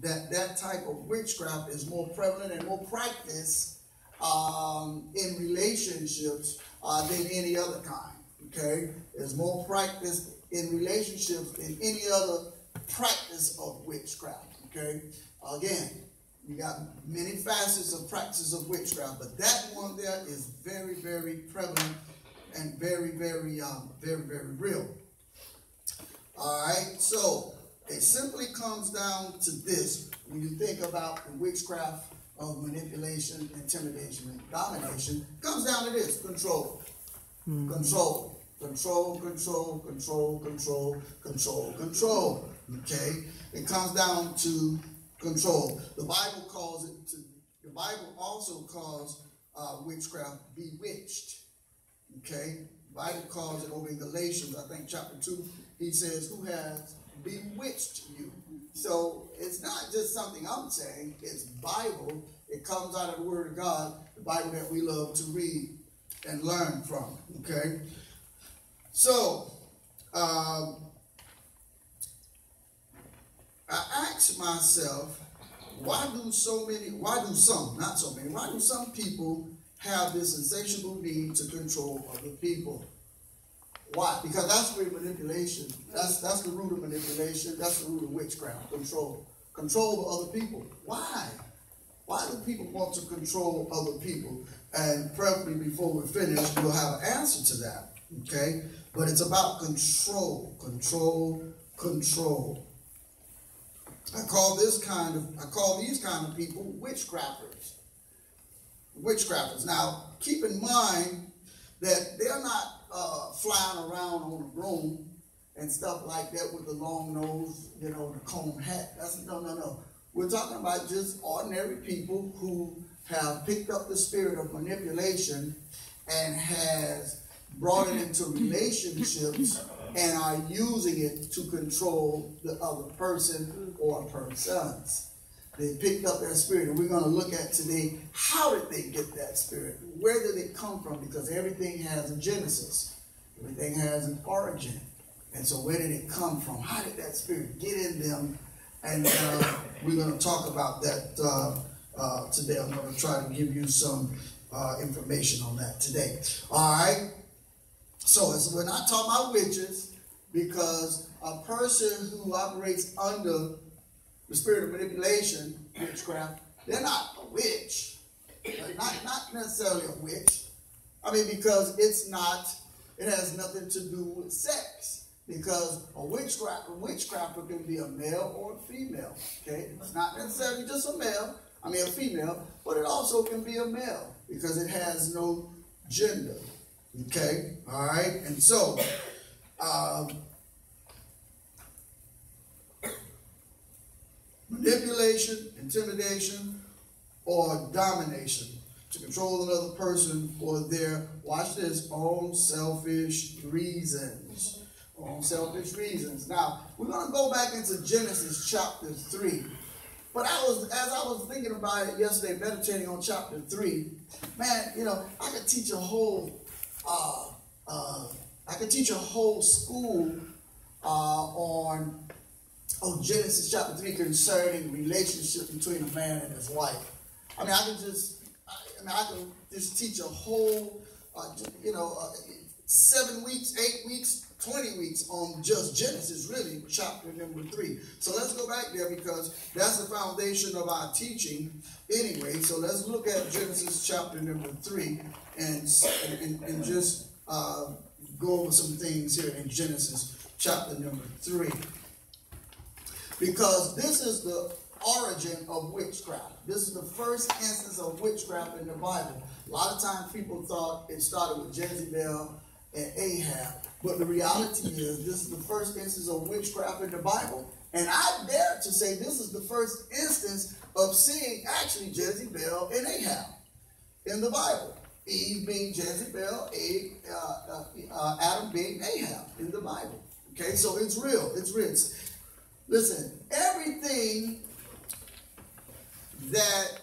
that type of witchcraft is more prevalent and more practiced in relationships than any other kind. Okay, there's more practice in relationships than any other practice of witchcraft. Okay, again, you got many facets of practices of witchcraft, but that one there is very, very prevalent and very, very, very real. All right, so it simply comes down to this. When you think about the witchcraft of manipulation, intimidation, and domination, it comes down to this: control. Control. Control, control, control, control, control, control. Okay? It comes down to control. The Bible calls it the Bible also calls witchcraft bewitched. Okay? The Bible calls it over in Galatians, I think chapter 2, he says, who has bewitched you. So it's not just something I'm saying, it's Bible. It comes out of the Word of God, the Bible that we love to read and learn from. Okay? So, I asked myself, why do some people have this insatiable need to control other people? Why? Because that's where manipulation, that's the root of manipulation, that's the root of witchcraft, control. Control of other people. Why? Why do people want to control other people? And probably before we're finished, we'll have an answer to that. Okay? But it's about control, control, control. I call these kind of people witchcrafters. Witchcrafters. Now, keep in mind that they're not flying around on a broom and stuff like that with the long nose, the comb hat. No. We're talking about just ordinary people who have picked up the spirit of manipulation and has brought it into relationships and are using it to control the other person or persons. They picked up that spirit, and we're going to look at today, how did they get that spirit? Where did it come from? Because everything has a genesis. Everything has an origin. And so where did it come from? How did that spirit get in them? And we're going to talk about that today. I'm going to try to give you some information on that today. All right? So we're not talking about witches, because a person who operates under the spirit of manipulation, witchcraft, they're not a witch. They're not necessarily a witch. I mean, because it has nothing to do with sex. Because a witchcrafter can be a male or a female. Okay? It's not necessarily just a female, but it also can be a male, because it has no gender. Okay? All right? And so, manipulation, intimidation, or domination to control another person for their, watch this, own selfish reasons. Own selfish reasons. Now, we're going to go back into Genesis chapter 3. But as I was thinking about it yesterday, meditating on chapter 3, man, I could teach a whole school on Genesis chapter 3 concerning relationship between a man and his wife. I could just teach a whole, 7 weeks, 8 weeks, 20 weeks on just Genesis, really, chapter number 3. So let's go back there, because that's the foundation of our teaching anyway. So let's look at Genesis chapter number 3 and just go over some things here in Genesis chapter number 3. Because this is the origin of witchcraft. This is the first instance of witchcraft in the Bible. A lot of times people thought it started with Jezebel and Ahab. But the reality is, this is the first instance of witchcraft in the Bible. And I dare to say this is the first instance of seeing actually Jezebel and Ahab in the Bible. Eve being Jezebel, Adam being Ahab in the Bible. Okay, so it's real. It's real. Listen, everything that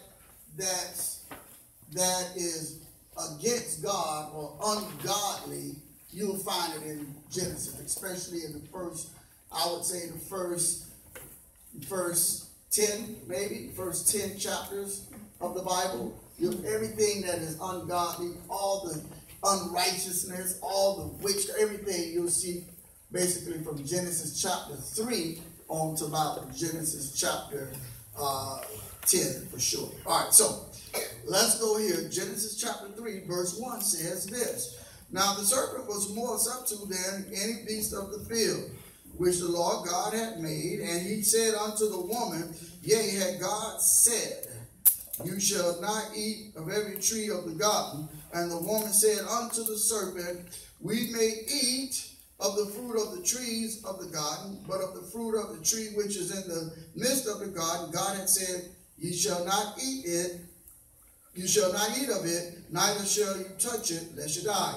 is against God or ungodly, you'll find it in Genesis, especially in the first, I would say the first 10, maybe, first 10 chapters of the Bible. Everything that is ungodly, all the unrighteousness, all the witchcraft, everything you'll see basically from Genesis chapter 3 on to about Genesis chapter 10 for sure. All right, so let's go here. Genesis chapter 3 verse 1 says this. Now the serpent was more subtle than any beast of the field, which the Lord God had made. And he said unto the woman, yea, had God said, you shall not eat of every tree of the garden. And the woman said unto the serpent, we may eat of the fruit of the trees of the garden, but of the fruit of the tree which is in the midst of the garden, God had said, ye shall not eat it, you shall not eat of it, neither shall you touch it, lest you die.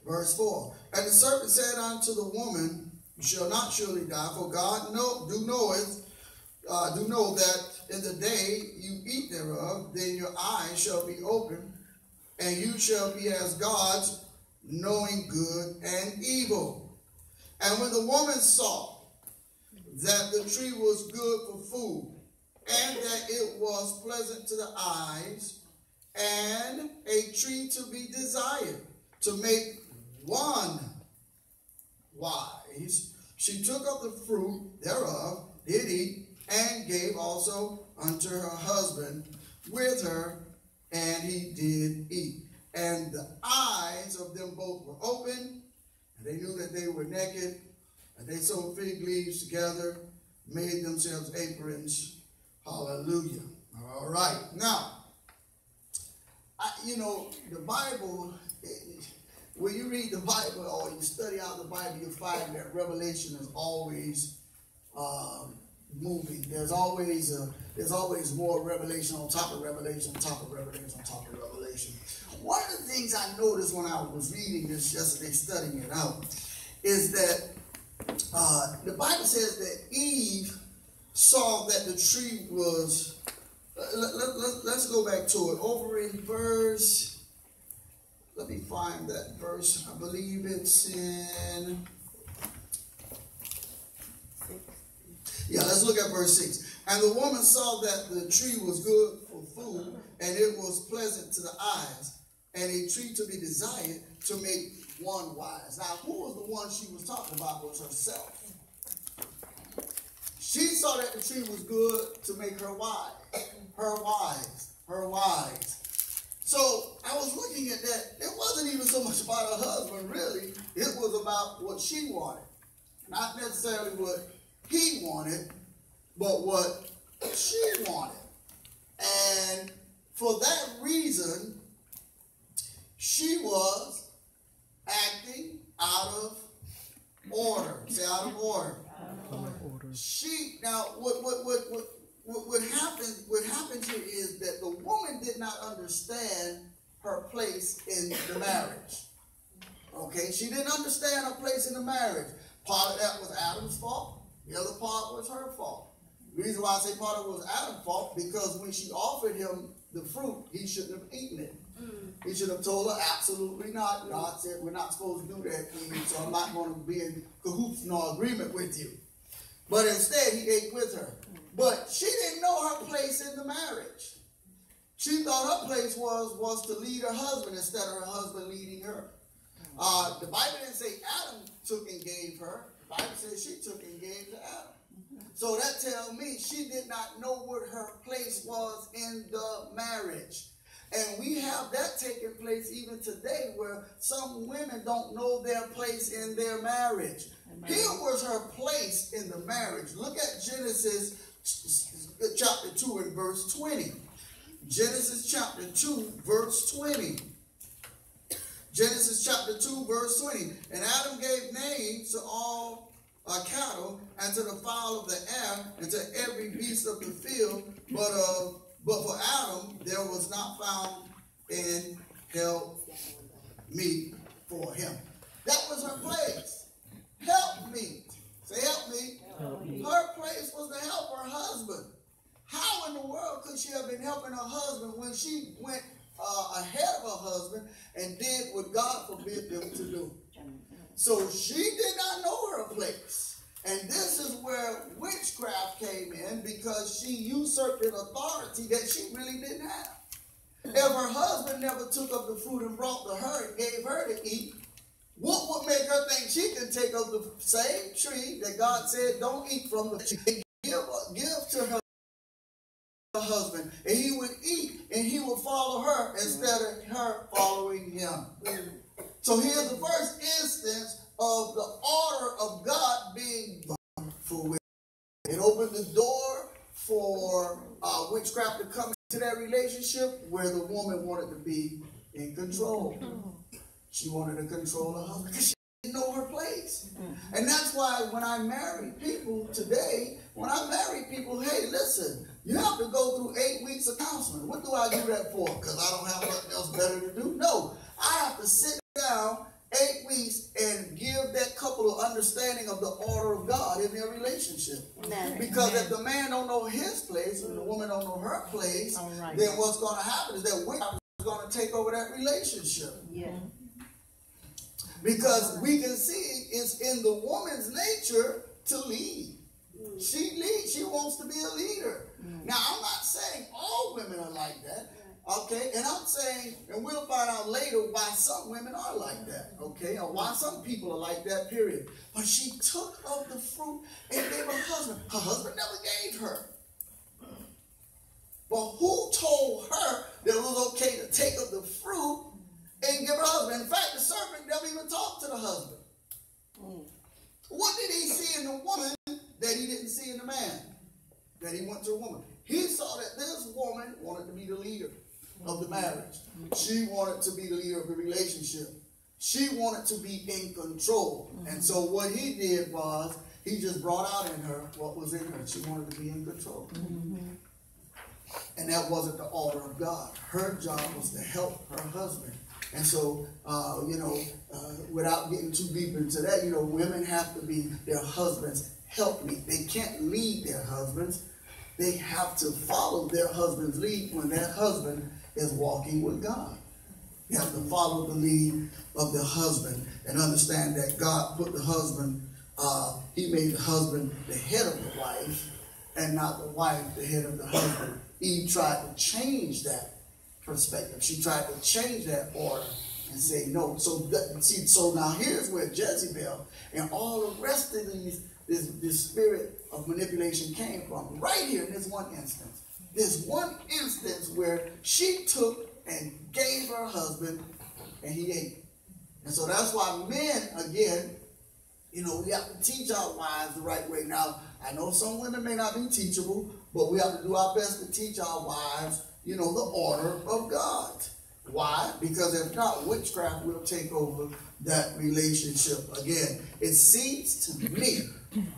Verse 4, and the serpent said unto the woman, you shall not surely die, for God do know that in the day you eat thereof, then your eyes shall be opened, and you shall be as gods, knowing good and evil. And when the woman saw that the tree was good for food, and that it was pleasant to the eyes, and a tree to be desired, to make one wise, she took of the fruit thereof, did eat, and gave also unto her husband with her, and he did eat. And the eyes of them both were open, and they knew that they were naked, and they sewed fig leaves together, made themselves aprons. Hallelujah. All right. Now, the Bible, when you read the Bible or you study out the Bible, you'll find that Revelation is always moving. There's always more revelation on top of revelation, on top of revelation, on top of revelation. One of the things I noticed when I was reading this yesterday, studying it out, is that the Bible says that Eve saw that the tree was, let's go back to it. Over in verse, let me find that verse. I believe it's in, let's look at verse 6. And the woman saw that the tree was good for food, and it was pleasant to the eyes, and a tree to be desired to make one wise. Now, who was the one she was talking about was herself. She saw that the tree was good to make her wise. Her wise. So I was looking at that. It wasn't even so much about her husband, really. It was about what she wanted. Not necessarily what he wanted, but what she wanted. And for that reason, she was acting out of order. Say out of order. Now what happened here is that the woman did not understand her place in the marriage. Okay, she didn't understand her place in the marriage. Part of that was Adam's fault. The other part was her fault. The reason why I say part of it was Adam's fault, because when she offered him the fruit, he shouldn't have eaten it. He should have told her, absolutely not. God said, we're not supposed to do that, Eve, so I'm not going to be in cahoots nor agreement with you. But instead, he ate with her. But she didn't know her place in the marriage. She thought her place was to lead her husband instead of her husband leading her. The Bible didn't say Adam took and gave her. The Bible says she took and gave to Adam. So that tells me she did not know what her place was in the marriage. And we have that taking place even today, where some women don't know their place in their marriage. Amen. Here was her place in the marriage. Look at Genesis chapter 2 and verse 20. Genesis chapter 2 verse 20. Genesis chapter 2 verse 20. And Adam gave names to all cattle, and to the fowl of the air, and to every beast of the field, but for Adam, there was not found in help meet for him. That was her place. Help me. Say help me. Help me. Her place was to help her husband. How in the world could she have been helping her husband when she went ahead of her husband and did what God forbid them to do? So she did not know her place. And this is where witchcraft came in, because she usurped an authority that she really didn't have. If her husband never took of the fruit and brought to her and gave her to eat, what would make her think she can take of the same tree that God said don't eat from, the tree, give to her husband, and he would eat and he would follow her instead of her following him? So here's the first instance of the order of God being for witchcraft. It opened the door for witchcraft to come into that relationship where the woman wanted to be in control. She wanted to control her husband because she didn't know her place. And that's why when I marry people today, hey, listen, you have to go through 8 weeks of counseling. What do I do that for? Because I don't have nothing else better to do? No, I have to sit down 8 weeks and give that couple of understanding of the order of God in their relationship. Because if the man don't know his place and the woman don't know her place, then what's going to happen is that witchcraft is going to take over that relationship. Because we can see it's in the woman's nature to lead. She leads. She wants to be a leader. Now, I'm not saying all women are like that. Okay, and I'm saying, and we'll find out later why some women are like that, okay, or why some people are like that, period. But she took of the fruit and gave her husband. Her husband never gave her. But who told her that it was okay to take of the fruit and give her husband? In fact, the serpent never even talked to the husband. What did he see in the woman that he didn't see in the man? That he went to a woman. He saw that this woman wanted to be the leader of the marriage. She wanted to be the leader of the relationship. She wanted to be in control. And so what he did was he just brought out in her what was in her. She wanted to be in control. And that wasn't the order of God. Her job was to help her husband. And so, without getting too deep into that, women have to be their husbands' helpmeet. They can't lead their husbands. They have to follow their husband's lead when their husband is walking with God. You have to follow the lead of the husband and understand that God put the husband, he made the husband the head of the wife and not the wife the head of the husband. Eve tried to change that perspective. She tried to change that order and say no. So now here's where Jezebel and all the rest of this spirit of manipulation came from. Right here in this one instance. This one instance where she took and gave her husband and he ate. And so that's why men, again, we have to teach our wives the right way. Now, I know some women may not be teachable, but we have to do our best to teach our wives, the order of God. Why? Because if not, witchcraft will take over that relationship again. It seems to me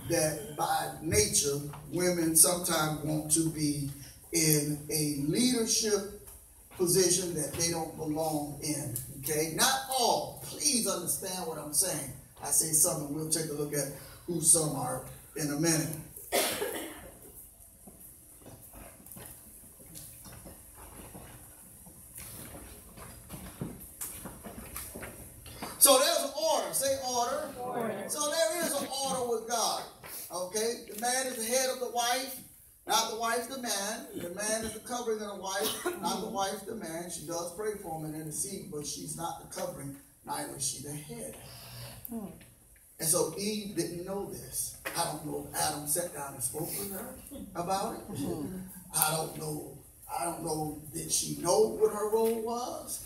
that by nature, women sometimes want to be in a leadership position that they don't belong in. Okay? Not all. Please understand what I'm saying. I say some, and we'll take a look at who some are in a minute. So there's an order. Say order. Order. So there is an order with God. Okay? The man is the head of the wife, not the wife the man. The man is the covering of the wife, not the wife the man. She does pray for him and intercede, but she's not the covering, neither is she the head. And so Eve didn't know this. I don't know if Adam sat down and spoke with her about it. I don't know, did she know what her role was?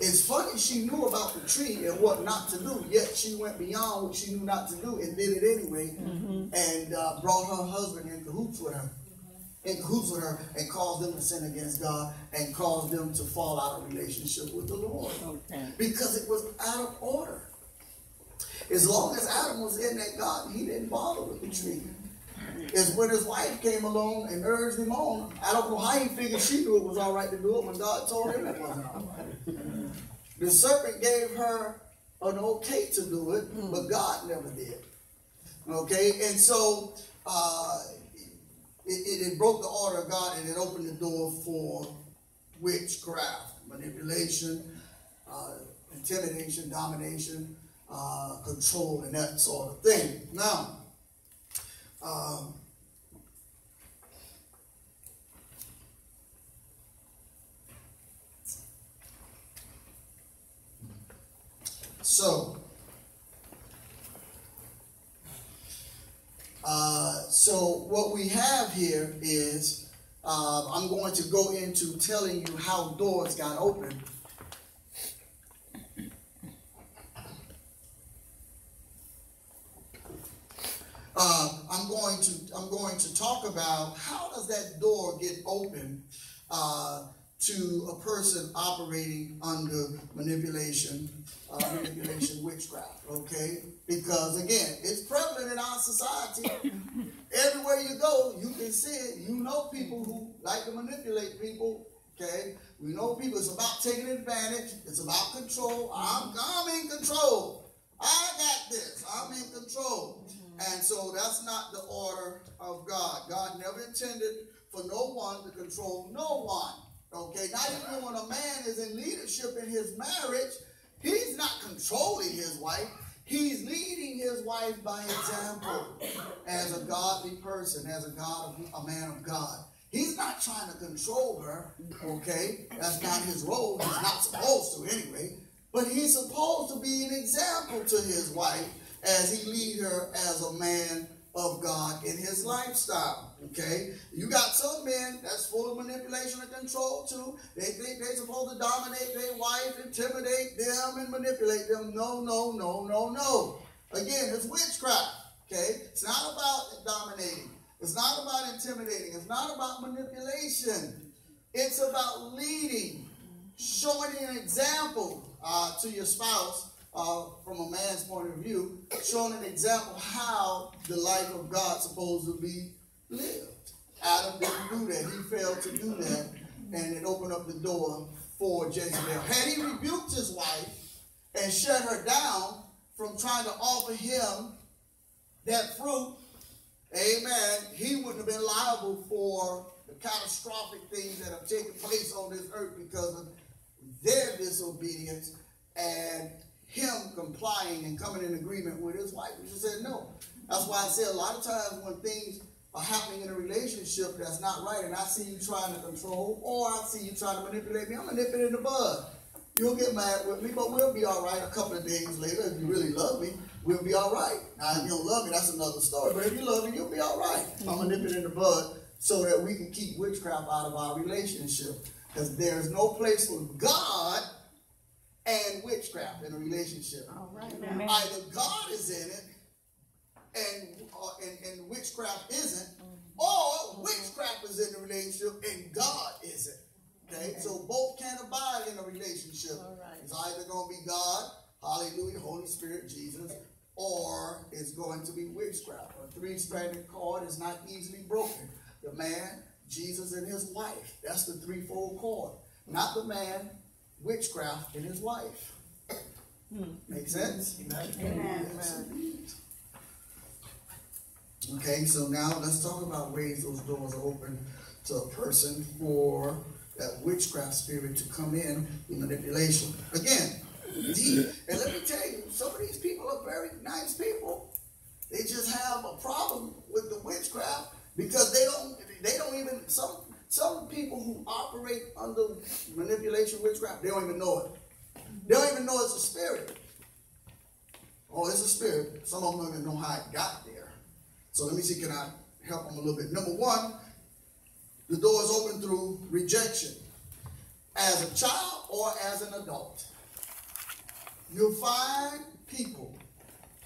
It's funny, she knew about the tree and what not to do, yet she went beyond what she knew not to do and did it anyway, and brought her husband in cahoots with her, and caused them to sin against God and caused them to fall out of relationship with the Lord. Because it was out of order. As long as Adam was in that garden, he didn't bother with the tree. It's when his wife came along and urged him on. I don't know how he figured she knew it was all right to do it when God told him it wasn't all right. The serpent gave her an okay to do it, but God never did. Okay, and so it broke the order of God, and it opened the door for witchcraft, manipulation, intimidation, domination, control, and that sort of thing. Now, So what we have here is, I'm going to go into telling you how doors got open. I'm going to talk about how does that door get open to a person operating under manipulation, witchcraft, okay? Because again, it's prevalent in our society. Everywhere you go, you can see it. You know people who like to manipulate people, okay? We know people, it's about taking advantage. It's about control. I'm in control. I got this. I'm in control. And so that's not the order of God. God never intended for no one to control no one. Okay, not even when a man is in leadership in his marriage, he's not controlling his wife. He's leading his wife by example as a godly person, as a man of God. He's not trying to control her, okay? That's not his role. He's not supposed to anyway. But he's supposed to be an example to his wife as he lead her as a man of God in his lifestyle, okay? You got some men that's full of manipulation and control too. They think they're supposed to dominate their wife, intimidate them, and manipulate them. No, no, no, no, no. Again, it's witchcraft, okay? It's not about dominating. It's not about intimidating. It's not about manipulation. It's about leading, showing an example to your spouse from a man's point of view, showing an example how the life of God is supposed to be lived. Adam didn't do that. He failed to do that, and it opened up the door for Jezebel. Had he rebuked his wife and shut her down from trying to offer him that fruit, amen, he wouldn't have been liable for the catastrophic things that have taken place on this earth because of their disobedience and him complying and coming in agreement with his wife. He just said no. That's why I say a lot of times when things are happening in a relationship that's not right, and I see you trying to control, or I see you trying to manipulate me, I'm going to nip it in the bud. You'll get mad with me, but we'll be all right a couple of days later. If you really love me, we'll be all right. Now, if you don't love me, that's another story. But if you love me, you'll be all right. I'm going to nip it in the bud so that we can keep witchcraft out of our relationship. Because there's no place for God and witchcraft in a relationship. All right. Either God is in it and witchcraft isn't, or witchcraft is in the relationship and God isn't. Okay? So both can't abide in a relationship. Right. It's either going to be God, hallelujah, Holy Spirit, Jesus, or it's going to be witchcraft. A three-stranded cord is not easily broken. The man, Jesus, and his wife. That's the threefold cord. Not the man, witchcraft, and his wife. Make sense? Amen. Yes, okay, so now let's talk about ways those doors are open to a person for that witchcraft spirit to come in manipulation. Again, and let me tell you, some of these people are very nice people. They just have a problem with the witchcraft because they don't even, some people who operate under manipulation, witchcraft, they don't even know it. They don't even know it's a spirit. Oh, it's a spirit. Some of them don't even know how it got there. So let me see, can I help them a little bit? Number one, the door is open through rejection. As a child or as an adult. You'll find people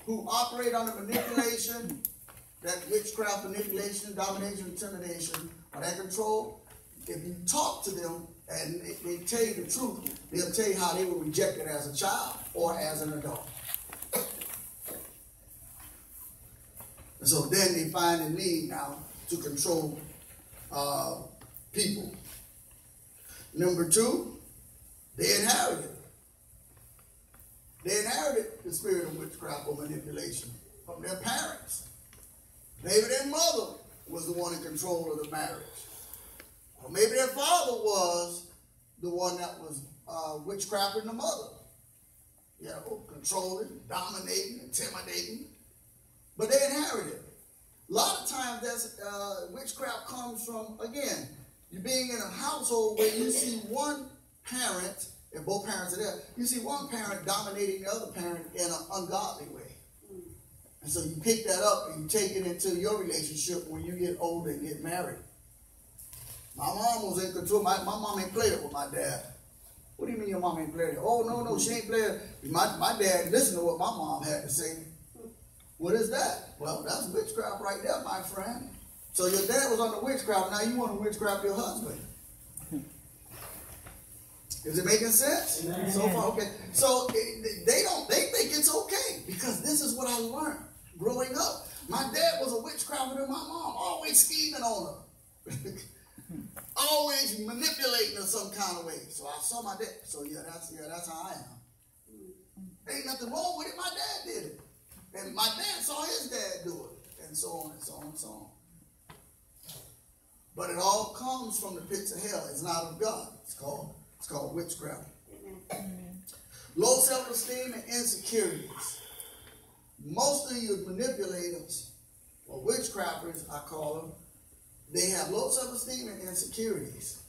who operate under manipulation, that witchcraft, manipulation, domination, intimidation, or that control. If you talk to them and they tell you the truth, they'll tell you how they were rejected as a child or as an adult. And so then they find a need now to control people. Number two, they inherited. They inherited the spirit of witchcraft or manipulation from their parents. Maybe their mother was the one in control of the marriage. Or maybe their father was the one that was witchcrafting the mother. You know, controlling, dominating, intimidating. But they inherited. A lot of times that's witchcraft comes from, again, you being in a household where you see one parent, and both parents are there, you see one parent dominating the other parent in an ungodly way. And so you pick that up and you take it into your relationship when you get older and get married. My mom was in control. My mom ain't played it with my dad. What do you mean your mom ain't played it? Oh, no, she ain't played it. My dad listened to what my mom had to say. What is that? Well, that's witchcraft right there, my friend. So your dad was under witchcraft. Now you want to witchcraft your husband. Is it making sense? Amen. So far, okay. So they think it's okay because this is what I learned growing up. My dad was a witchcrafter and my mom always scheming on her. Always manipulating her some kind of way. So I saw my dad. So that's how I am. Ain't nothing wrong with it. My dad did it. And my dad saw his dad do it. And so on and so on and so on. But it all comes from the pits of hell. It's not of God. It's called witchcraft. Amen. Low self-esteem and insecurities. Most of you manipulators, or witchcrafters, I call them, they have low self-esteem and insecurities.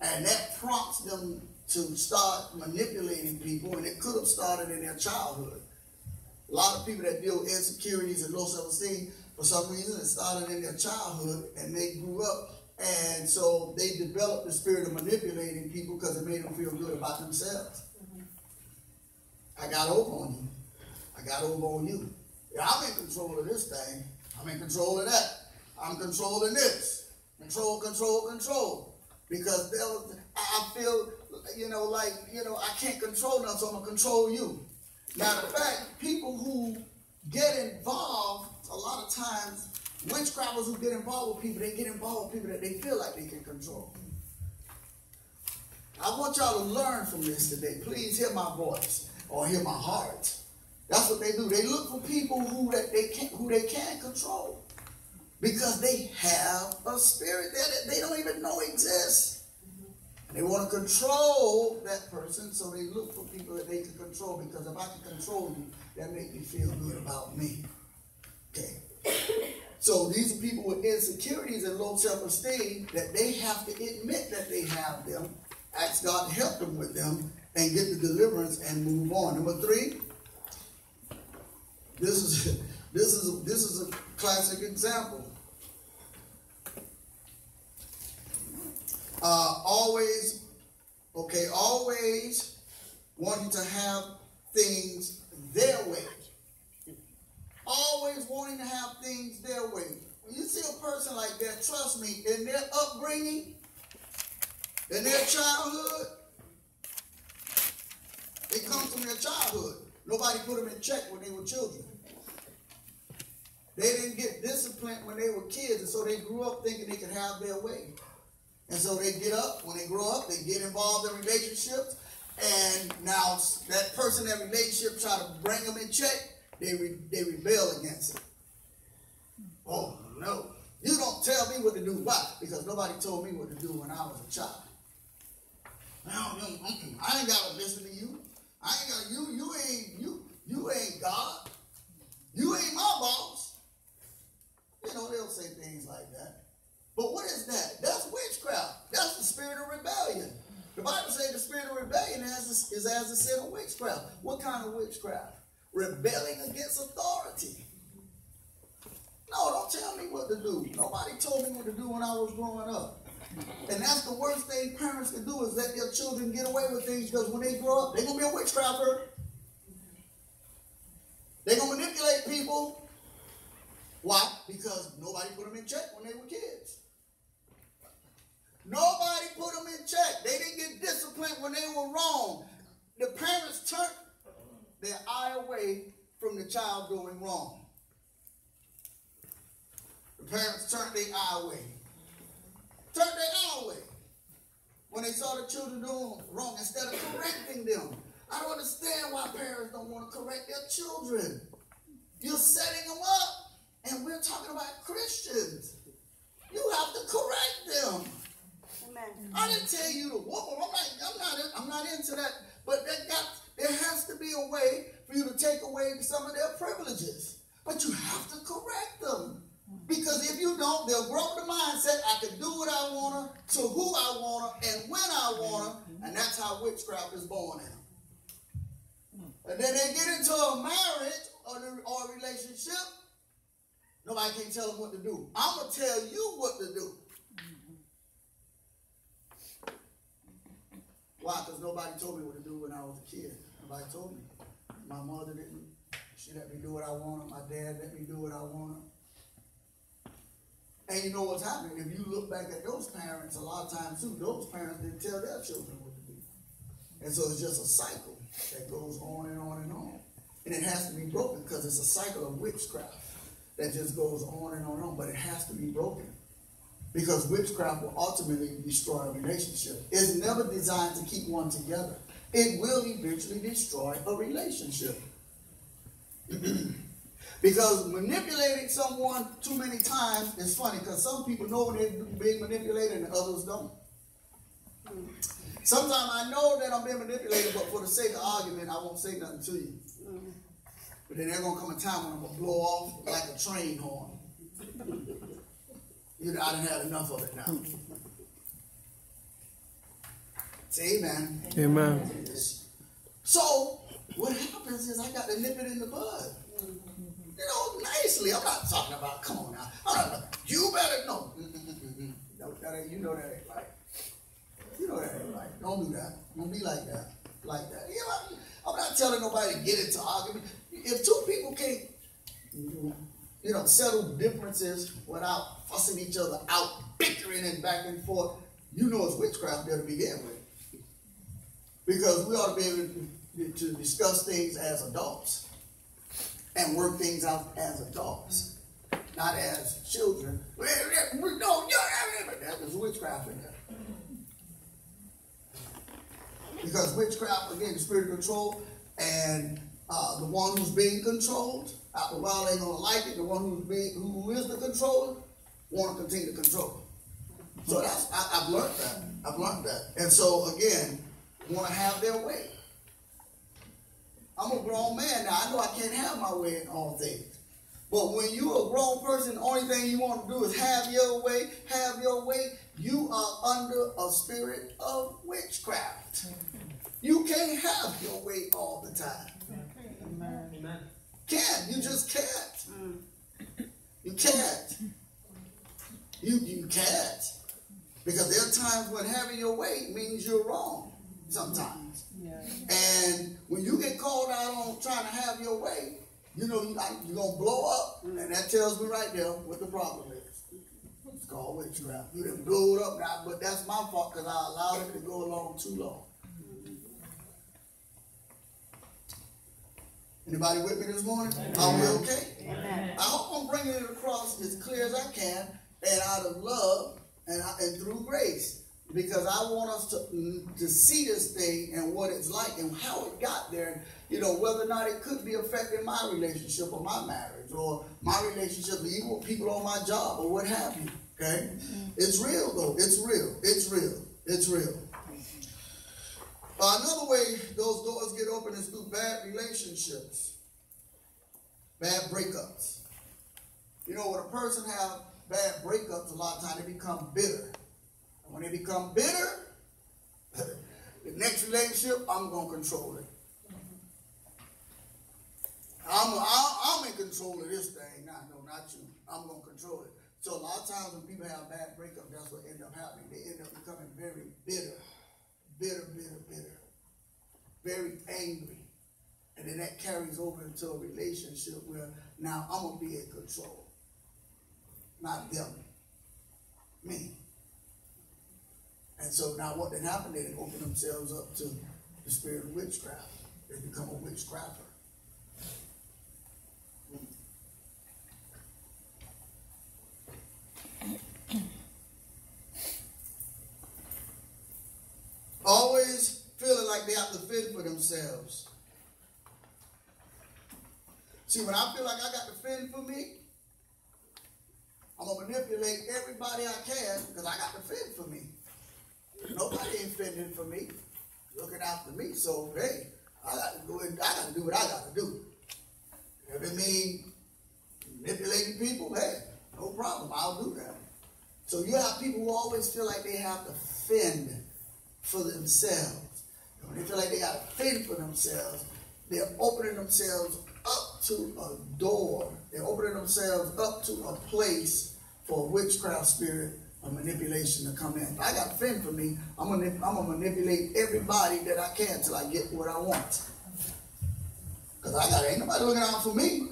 And that prompts them to start manipulating people, and it could have started in their childhood. A lot of people that deal with insecurities and low self-esteem, for some reason, it started in their childhood, and they grew up, and so they developed the spirit of manipulating people because it made them feel good about themselves. I got over on you. I got over on you. Yeah, I'm in control of this thing. I'm in control of that. I'm controlling this. Control, control, control. Because I feel, I can't control nothing, so I'm going to control you. Matter of fact, people who get involved, a lot of times, witchcrafters who get involved with people, they get involved with people that they feel like they can control. I want y'all to learn from this today. Please hear my voice or hear my heart. That's what they do. They look for people who they can't control because they have a spirit that they don't even know exists. They want to control that person, so they look for people that they can control, because if I can control you, that makes me feel good about me. Okay. So these are people with insecurities and low self-esteem that they have to admit that they have them, ask God to help them with them, and get the deliverance and move on. Number 3, this is a classic example. Always wanting to have things their way. Always wanting to have things their way. When you see a person like that, trust me, in their upbringing, in their childhood, it comes from their childhood. Nobody put them in check when they were children. They didn't get disciplined when they were kids, and so they grew up thinking they could have their way. And so they get up, when they grow up, they get involved in relationships, and now that person in that relationship try to bring them in check, they rebel against it. Oh, no. You don't tell me what to do. Why? Because nobody told me what to do when I was a child. I ain't got to listen to you. I ain't got you ain't God. You ain't my boss. They'll say things like that. But what is that? That's witchcraft. That's the spirit of rebellion. The Bible says the spirit of rebellion is as a sin of witchcraft. What kind of witchcraft? Rebelling against authority. No, don't tell me what to do. Nobody told me what to do when I was growing up. And that's the worst thing parents can do, is let their children get away with things, because when they grow up, they're going to be a witchcrafter. They're going to manipulate people. Why? Because nobody put them in check when they were kids. Nobody put them in check. They didn't get disciplined when they were wrong. The parents turned their eye away from the child doing wrong. The parents turned their eye away. Turned their eye away when they saw the children doing wrong instead of correcting them. I don't understand why parents don't want to correct their children. You're setting them up, and we're talking about Christians. You have to correct them. Amen. I didn't tell you to whoop them. I'm not into that. But there has to be a way for you to take away some of their privileges. But you have to correct them. Because if you don't, they'll grow the mindset, I can do what I want to who I want to, and when I want to, and that's how witchcraft is born in them. And then they get into a marriage or a relationship, nobody can tell them what to do. I'm going to tell you what to do. Why? Because nobody told me what to do when I was a kid. Nobody told me. My mother didn't. She let me do what I wanted. My dad let me do what I wanted. And you know what's happening? If you look back at those parents, a lot of times too, those parents didn't tell their children what to do. And so it's just a cycle that goes on and on and on. And it has to be broken because it's a cycle of witchcraft that just goes on and on and on. But it has to be broken because witchcraft will ultimately destroy a relationship. It's never designed to keep one together. It will eventually destroy a relationship. Because manipulating someone too many times is funny because some people know when they're being manipulated and others don't. Sometimes I know that I'm being manipulated, but for the sake of argument, I won't say nothing to you. But then there's going to come a time when I'm going to blow off like a train horn. I done had enough of it now. Say amen. Amen. So, what happens is I got to nip it in the bud. You know, nicely. I'm not talking about, come on now. You better know. You know that ain't right. You know that ain't right. Don't do that. Don't be like that. Like that. You know, I'm not telling nobody to get into argument. If two people can't, settle differences without fussing each other out, bickering and back and forth, you know it's witchcraft there to begin with. Because we ought to be able to discuss things as adults and work things out as adults, not as children. No, there's witchcraft in there. Because witchcraft, again, is spirit of control, and the one who's being controlled, after a while they're going to like it. The one who is the controller want to continue to control. So I've learned that. I've learned that. And so, again, want to have their way. I'm a grown man now. I know I can't have my way in all things. But when you're a grown person, the only thing you want to do is have your way, you are under a spirit of witchcraft. You can't have your way all the time. Amen. Can't. You just can't. You can't. You can't. Because there are times when having your way means you're wrong sometimes. And when you get called out on trying to have your way, you're going to blow up. And that tells me right there what the problem is. It's called witchcraft. You didn't blow it up now, but that's my fault because I allowed it to go along too long. Anybody with me this morning? Are we okay? Amen. I hope I'm bringing it across as clear as I can and out of love and through grace. Because I want us to see this thing and what it's like and how it got there. Whether or not it could be affecting my relationship or my marriage or my relationship even with people on my job or what have you. Okay? It's real though. It's real. It's real. It's real. Another way those doors get open is through bad relationships. Bad breakups. When a person have bad breakups, a lot of times they become bitter. When they become bitter, the next relationship, I'm going to control it. I'm in control of this thing. No, not you. I'm going to control it. So a lot of times when people have bad breakup, that's what ends up happening. They end up becoming very bitter. Bitter. Very angry. And then that carries over into a relationship where now I'm going to be in control. Not them. Me. And so now what then happened, they open themselves up to the spirit of witchcraft. They become a witchcrafter. Always feeling like they have to fend for themselves. See, when I feel like I got to fend for me, I'm going to manipulate everybody I can because I got to fend for me. Nobody ain't fending for me, looking after me. So, hey, I got to do what I got to do. If it means Manipulating people, hey, no problem, I'll do that. So you have people who always feel like they have to fend for themselves. When they feel like they got to fend for themselves, they're opening themselves up to a door. They're opening themselves up to a place for a witchcraft spirit of manipulation to come in. If I got to fend for me, I'm gonna manipulate everybody that I can till I get what I want. Because ain't nobody looking out for me.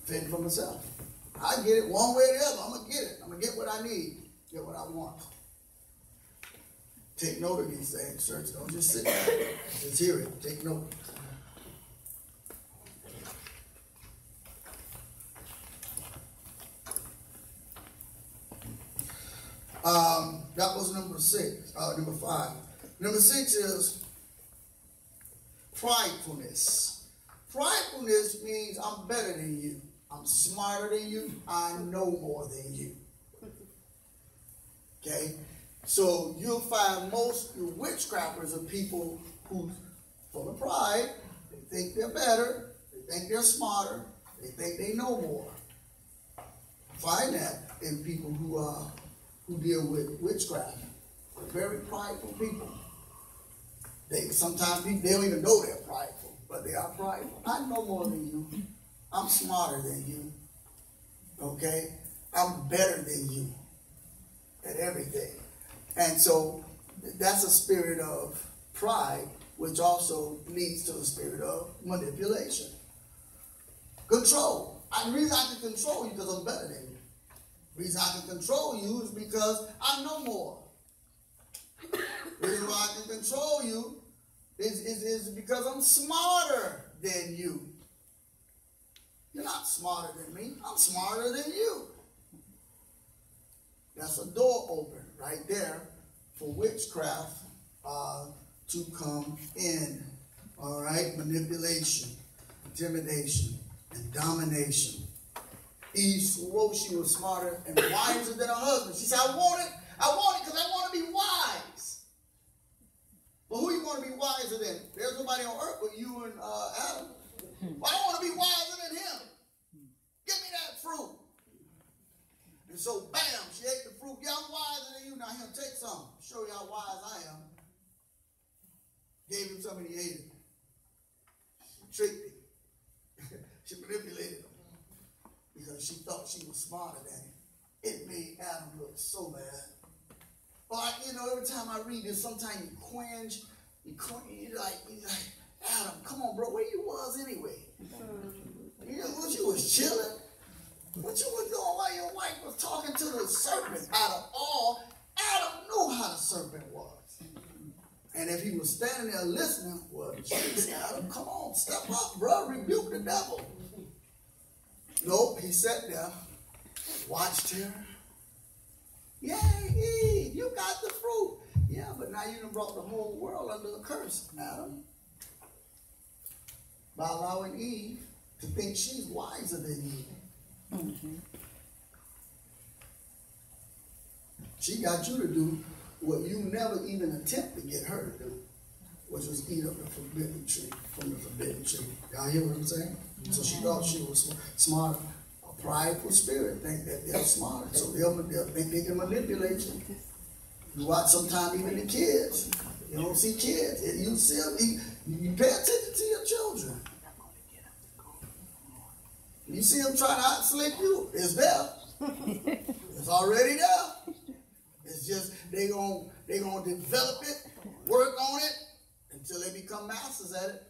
Fend for myself. I get it one way or the other. I'm going to get it. I'm going to get what I need, get what I want. Take note of these things, church. Don't just sit there. Just hear it. Take note. That was number 5. Number 6 is pridefulness. Pridefulness means I'm better than you. I'm smarter than you. I know more than you. Okay? So you'll find most witchcrafters are people who, full of pride, they think they're better, they think they're smarter, they think they know more. Find that in people who deal with witchcraft. They're very prideful people. Sometimes they don't even know they're prideful, but they are prideful. I know more than you. I'm smarter than you. Okay? I'm better than you at everything. And so that's a spirit of pride, which also leads to a spirit of manipulation. Control. The reason I can control you because I'm better than you. The reason I can control you is because I know more. The reason why I can control you is because I'm smarter than you. You're not smarter than me. I'm smarter than you. That's a door open right there for witchcraft to come in. All right? Manipulation, intimidation, and domination. Eve swore she was smarter and wiser than her husband. She said, I want it because I want to be wise. But who you want to be wiser than? There's nobody on earth but you and Adam. Well, I want to be wiser than him. Give me that fruit. And so, bam, she ate the fruit. Yeah, I'm wiser than you. Now, here, take some. Show you how wise I am. Gave him some and he ate it. She tricked him. She manipulated him. Because she thought she was smarter than him. It made Adam look so bad. But, every time I read this, sometimes you cringe. You're like, Adam, come on, bro, where you was anyway? What you was chilling? What you was doing while your wife was talking to the serpent? Out of all, Adam knew how the serpent was. And if he was standing there listening, well, geez, Adam, come on, step up, bro, rebuke the devil. Nope, he sat there, watched her. Yay, Eve, you got the fruit. Yeah, but now you done brought the whole world under a curse, Adam. By allowing Eve to think she's wiser than you. Mm-hmm. She got you to do what you never even attempt to get her to do, which was eat up the forbidden tree, from the forbidden tree. Y'all hear what I'm saying? Mm-hmm. So she thought she was smart. A prideful spirit think that they're smart, so they'll think they can manipulate you. You watch sometimes even the kids. You don't see kids. You pay attention to your children. You see them trying to out-slick you, it's there. It's already there. It's just they gonna develop it, work on it, until they become masters at it.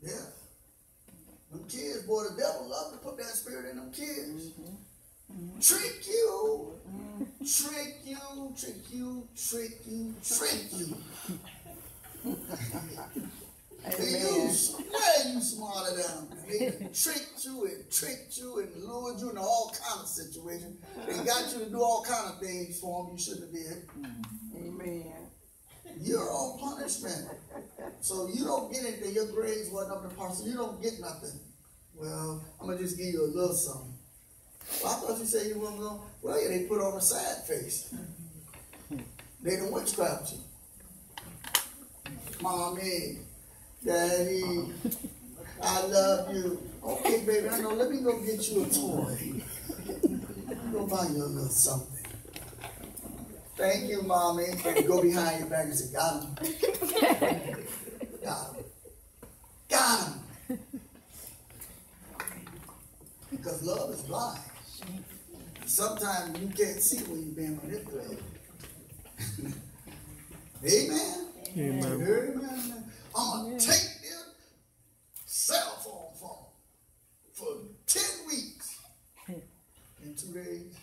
Yeah. Them kids, boy, the devil loves to put that spirit in them kids. Mm-hmm. Trick you. Mm-hmm. Trick you, trick you, trick you, trick you. You smarter than them. They tricked you and lured you into all kind of situations. They got you to do all kind of things for them you shouldn't have did. Amen. You're on punishment. So you don't get anything. Your grades wasn't up to par, so you don't get nothing. Well, I'm going to just give you a little something. Well, I thought you said you weren't going to. Well, yeah, they put on a sad face. They done witchcraft you. Mommy. Daddy, I love you. Okay, baby, I know. Let me go get you a toy. Let me go buy you a little something. Thank you, Mommy. And go behind your back and say, got him. Got him. Got him. Because love is blind. Sometimes you can't see when you're being manipulated. Amen? Amen. Amen. I'm going to take their cell phone for 10 weeks. In 2 days,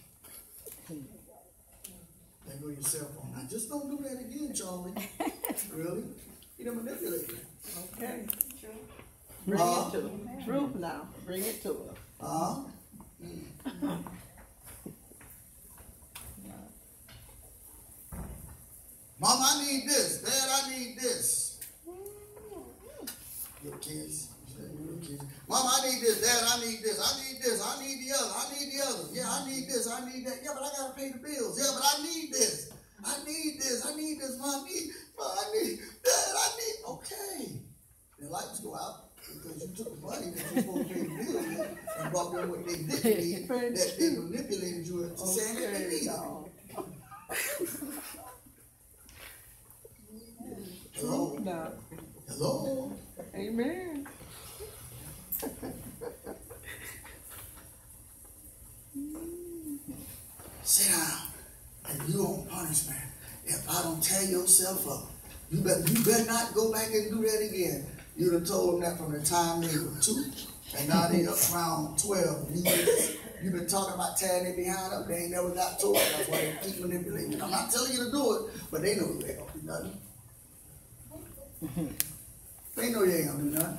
there go your cell phone. Now, just don't do that again, Charlie. Really? You done manipulated. Okay. Bring it to them. Truth now. Bring it to them. Mom, I need this. Dad, I need this. Your kids. Mom, I need this. Dad, I need this. I need this. I need the other. I need the other. Yeah, I need this. I need that. Yeah, but I got to pay the bills. Yeah, but I need this. I need this. I need this. Mom, I need. Dad, I need. Okay. The lights go out because you took the money that you're supposed to pay the bills with and brought them what they didn't need, that they manipulated you into saying that they need. Hello? Hello? Amen. Sit down, and you on punishment. If I don't tear yourself up, you better not go back and do that again. You done told them that from the time they were 2, and now they up around 12. You've been talking about tearing their behind up. They ain't never got told. That's why they keep manipulating. I'm not telling you to do it, but they know you ain't gonna do nothing. They know you ain't gonna do nothing.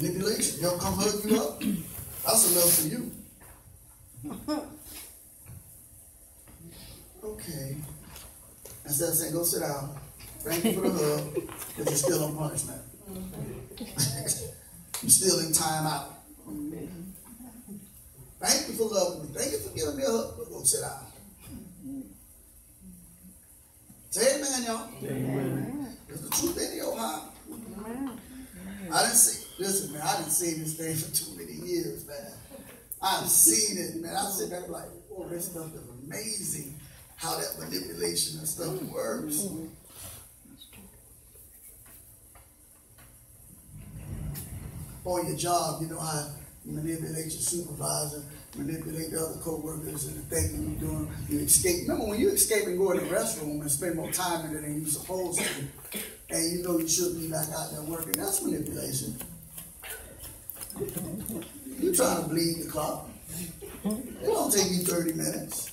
Manipulation. They'll come hug you up. That's enough for you. Okay. Instead of saying, go sit down. Thank you for the hug, but you're still on punishment. You're still in time out. Thank you for loving me. Thank you for giving me a hug, but go sit down. Say amen, y'all. Amen. There's the truth in your heart. I didn't see, listen, man, I didn't see this thing for too many years, man. I've seen it, man. I sit there like, oh, this stuff is amazing, how that manipulation and stuff works. On your job, you know how you manipulate your supervisor, manipulate the other co-workers and the thing you're doing. You escape. Remember when you escape and go in the restroom and spend more time in it than you're supposed to, and you know you shouldn't be back out there working, that's manipulation. You're trying to bleed the clock. It don't take you 30 minutes.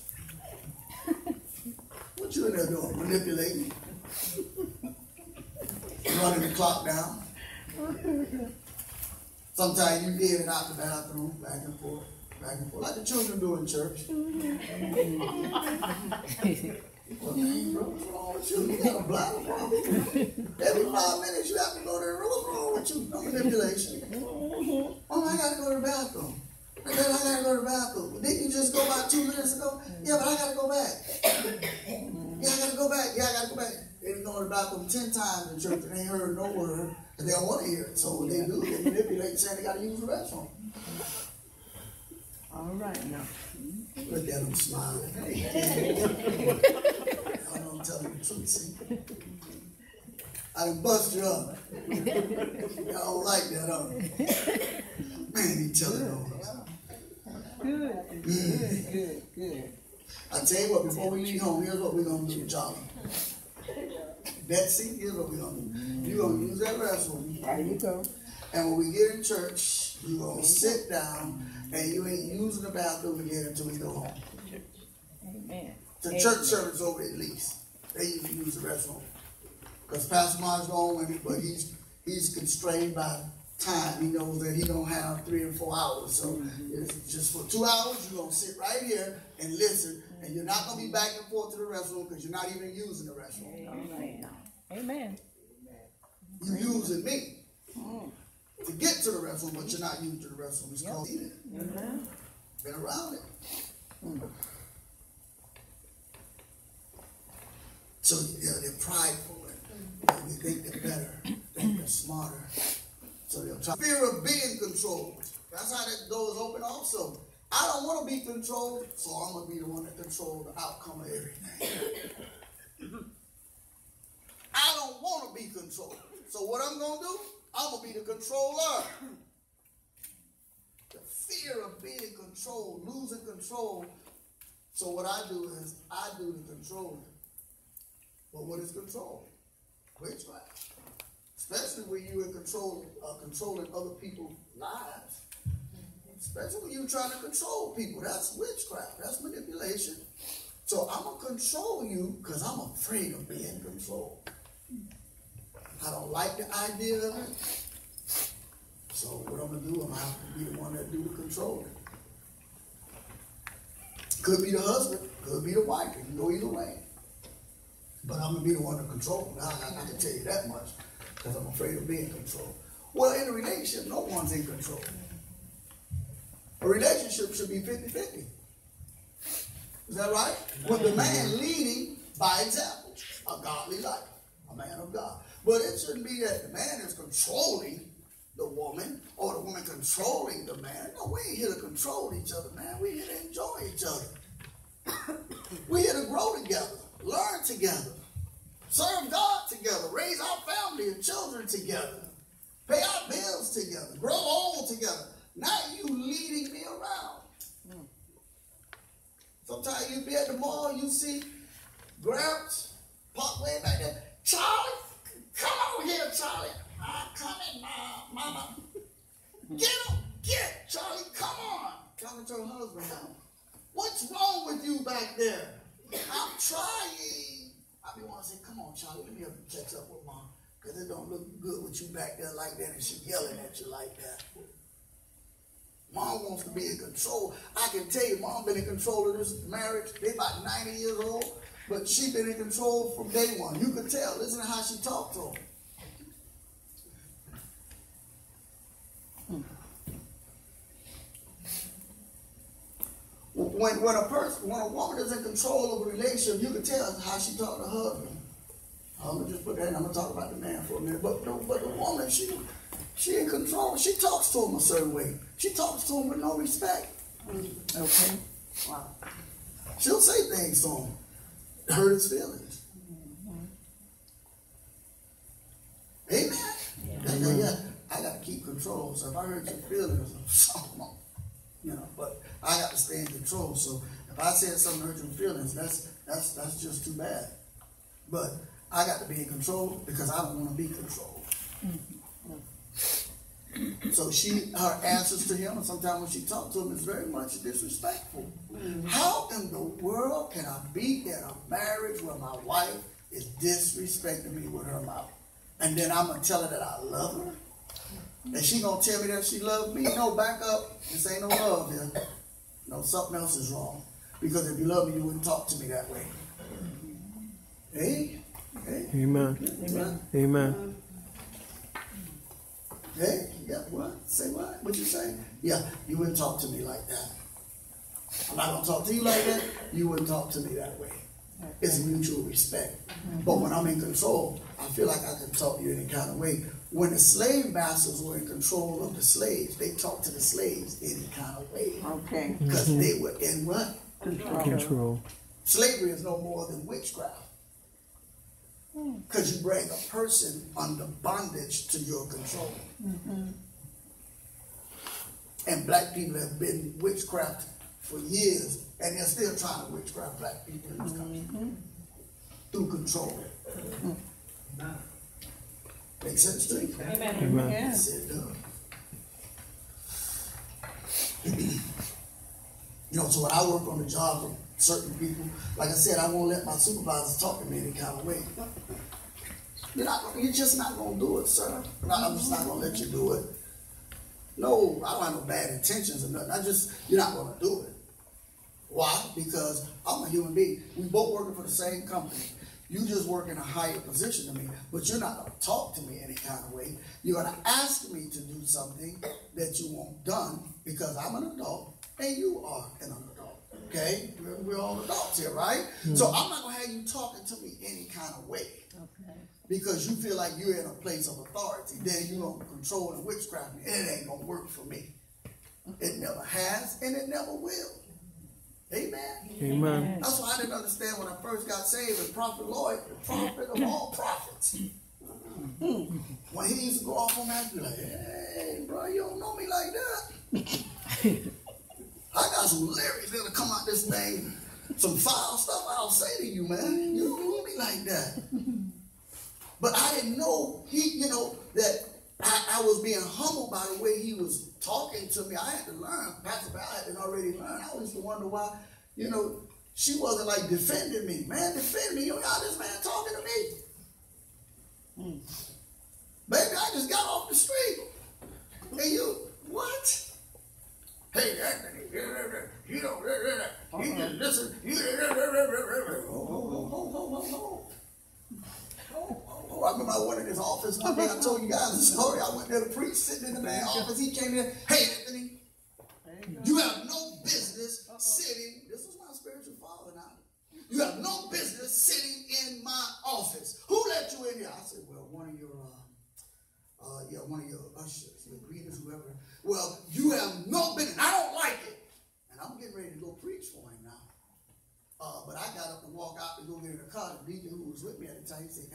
What you in there doing? Manipulating. Running the clock down. Sometimes you get in out the bathroom, back and forth, like the children do in church. Well, man, bro, what's wrong with you? You got a bladder problem. Every 5 minutes you have to go there. What's wrong with you? No manipulation. Oh, I got to go to the bathroom. I got to go to the bathroom. Didn't you just go about 2 minutes ago? Yeah, but I got to go back. Yeah, I got to go back. Yeah, I got to go back. They've been going to the bathroom 10 times in church and they ain't heard no word. And they don't want to hear it. So what they do, they manipulate saying they got to use the restroom. All right now. Look at them smiling. I know I'm telling the truth, see? I done bust you up. Y'all don't like that, huh? Man, he telling all this. Good. I tell you what, before we leave home, here's what we're going to do, Charlie. Betsy, here's what we're going to do. You're going to use that restroom. There you go. And when we get in church, you're going to sit down and you ain't using the bathroom again until we go home. Amen. The church service over at least. They usually use the restroom. Because Pastor Mark's going with it, but he's constrained by time. He knows that he don't have 3 or 4 hours. So it's just for 2 hours, you're going to sit right here and listen. And you're not going to be back and forth to the restroom because you're not even using the restroom. Amen. Amen. You're using me to get to the restroom, but you're not using the restroom. It's called eating. Been around it. So yeah, they're prideful. They think they're better, think they're smarter. So they'll try. Fear of being controlled. That's how that door is open also. I don't want to be controlled, so I'm going to be the one that controls the outcome of everything. I don't want to be controlled. So what I'm going to do, I'm going to be the controller. The fear of being controlled, losing control. So what I do is, I do the controlling. But what is control? Witchcraft. Especially when you're in control, controlling other people's lives. Especially when you're trying to control people. That's witchcraft. That's manipulation. So I'm going to control you because I'm afraid of being controlled. I don't like the idea of it. So what I'm going to do, I'm going to have to be the one that do the controlling. Could be the husband, could be the wife. It can go either way. But I'm going to be the one to control. I can tell you that much because I'm afraid of being controlled. Well, in a relationship, no one's in control. A relationship should be 50-50. Is that right? With the man leading by example, a godly life, a man of God. But it shouldn't be that the man is controlling the woman or the woman controlling the man. No, we ain't here to control each other, man. We're here to enjoy each other. We're here to grow together, learn together, serve God together, raise our family and children together, pay our bills together, grow old together. Not you leading me around. Sometimes you be at the mall, you see Gramps park way back there. Charlie, come over here, Charlie. I'm coming, Mama. Get him, get Charlie, come on. Talking to her husband now. What's wrong with you back there? I'm trying. I be wanting to say, come on, Charlie, let me help you catch up with Mom. Because it don't look good with you back there like that and she yelling at you like that. Mom wants to be in control. I can tell you, Mom been in control of this marriage. They about 90 years old, but she been in control from day one. You could tell. Listen to how she talked to him. When a woman is in control of a relationship, you can tell how she talked to her husband. I'm gonna just put that in. I'm gonna talk about the man for a minute. But the woman, she in control. She talks to him a certain way. She talks to him with no respect. Okay. Wow. She'll say things to him to hurt his feelings. Amen. Yeah. I got to keep control. So if I hurt your feelings, but I got to stay in control. So if I said something to hurt your feelings, that's just too bad. But I got to be in control because I don't want to be controlled. So her answers to him, and sometimes when she talks to him, is very much disrespectful. How in the world can I be in a marriage where my wife is disrespecting me with her mouth? And then I'm going to tell her that I love her? And she going to tell me that she loves me? No, back up. This ain't no love here. No, something else is wrong. Because if you love me, you wouldn't talk to me that way. Hey? Amen. Amen. Amen. Hey, yeah, what? Say what? What you say? Yeah, you wouldn't talk to me like that. I'm not going to talk to you like that. You wouldn't talk to me that way. It's mutual respect. But when I'm in control, I feel like I can talk to you any kind of way. When the slave masters were in control of the slaves, they talked to the slaves any kind of way. Okay. Because they were in what? Control. Slavery is no more than witchcraft. Because you bring a person under bondage to your control. And black people have been witchcraft for years, and they're still trying to witchcraft black people in this country through control. Make sense to you? Amen. Amen. Yes, it does. So when I work on the job with certain people, like I said, I won't let my supervisors talk to me any kind of way. You're just not going to do it, sir. I'm just not going to let you do it. No, I don't have no bad intentions or nothing. You're not going to do it. Why? Because I'm a human being. We both working for the same company. You just work in a higher position than me, but you're not going to talk to me any kind of way. You're going to ask me to do something that you want done because I'm an adult and you are an adult. Okay? We're all adults here, right? So I'm not going to have you talking to me any kind of way. Okay. because you feel like you're in a place of authority, then you don't control and witchcraft me. It ain't gonna work for me. It never has and it never will. Amen. Amen. That's why I didn't understand when I first got saved, and Prophet Lloyd, the prophet of all prophets. When he used to go off on that, be like, hey, bro, you don't know me like that. I got some lyrics that'll come out this thing, some foul stuff I'll say to you, man. You don't know me like that. But I didn't know that I was being humbled by the way he was talking to me. I had to learn. Pastor Val had already learned. I used to wonder why, she wasn't like defending me. Man, defend me. You know how this man talking to me? Baby, I just got off the street. And you, what? Hey, Anthony, you just listen. I remember I went in his office one day. I told you guys the story. I went there to preach, sitting in the man's office. He came in. Hey, Anthony, you have no business sitting. This is my spiritual father now. You have no business sitting in my office. Who let you in here? I said, well, one of your ushers, your greeters, whoever. Well, you have no business. I don't like it. And I'm getting ready to go preach for him now. But I got up and walked out to go get in the car. The deacon who was with me at the time, he said,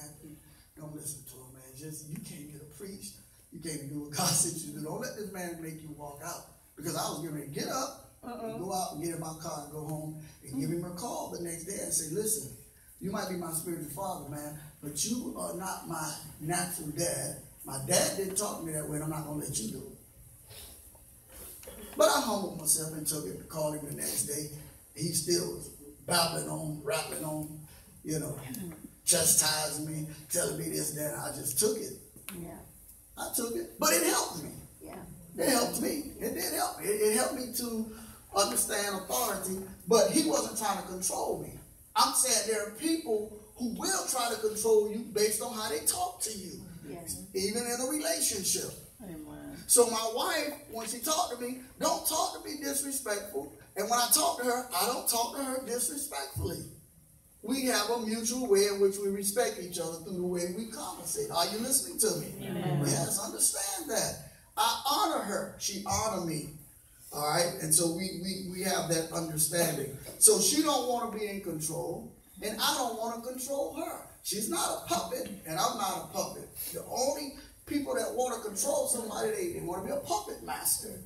don't listen to him, man. You came here to preach. You came to do what God said you to do. Don't let this man make you walk out. Because I was getting ready to get up and go out and get in my car and go home and give him a call the next day and say, listen, you might be my spiritual father, man, but you are not my natural dad. My dad didn't talk to me that way, and I'm not going to let you do it. But I humbled myself and took it, called him the next day. He still was rattling on, chastising me, telling me this, that. I just took it. Yeah. I took it. But it helped me. Yeah. It helped me. It did help me. It helped me to understand authority, but he wasn't trying to control me. I'm saying there are people who will try to control you based on how they talk to you, even in a relationship. Amen. So my wife, when she talked to me, don't talk to me disrespectful. And when I talk to her, I don't talk to her disrespectfully. We have a mutual way in which we respect each other through the way we conversate. Are you listening to me? Amen. Yes, understand that. I honor her. She honor me. All right? And so we have that understanding. So she don't want to be in control, and I don't want to control her. She's not a puppet, and I'm not a puppet. The only people that want to control somebody, they want to be a puppet master.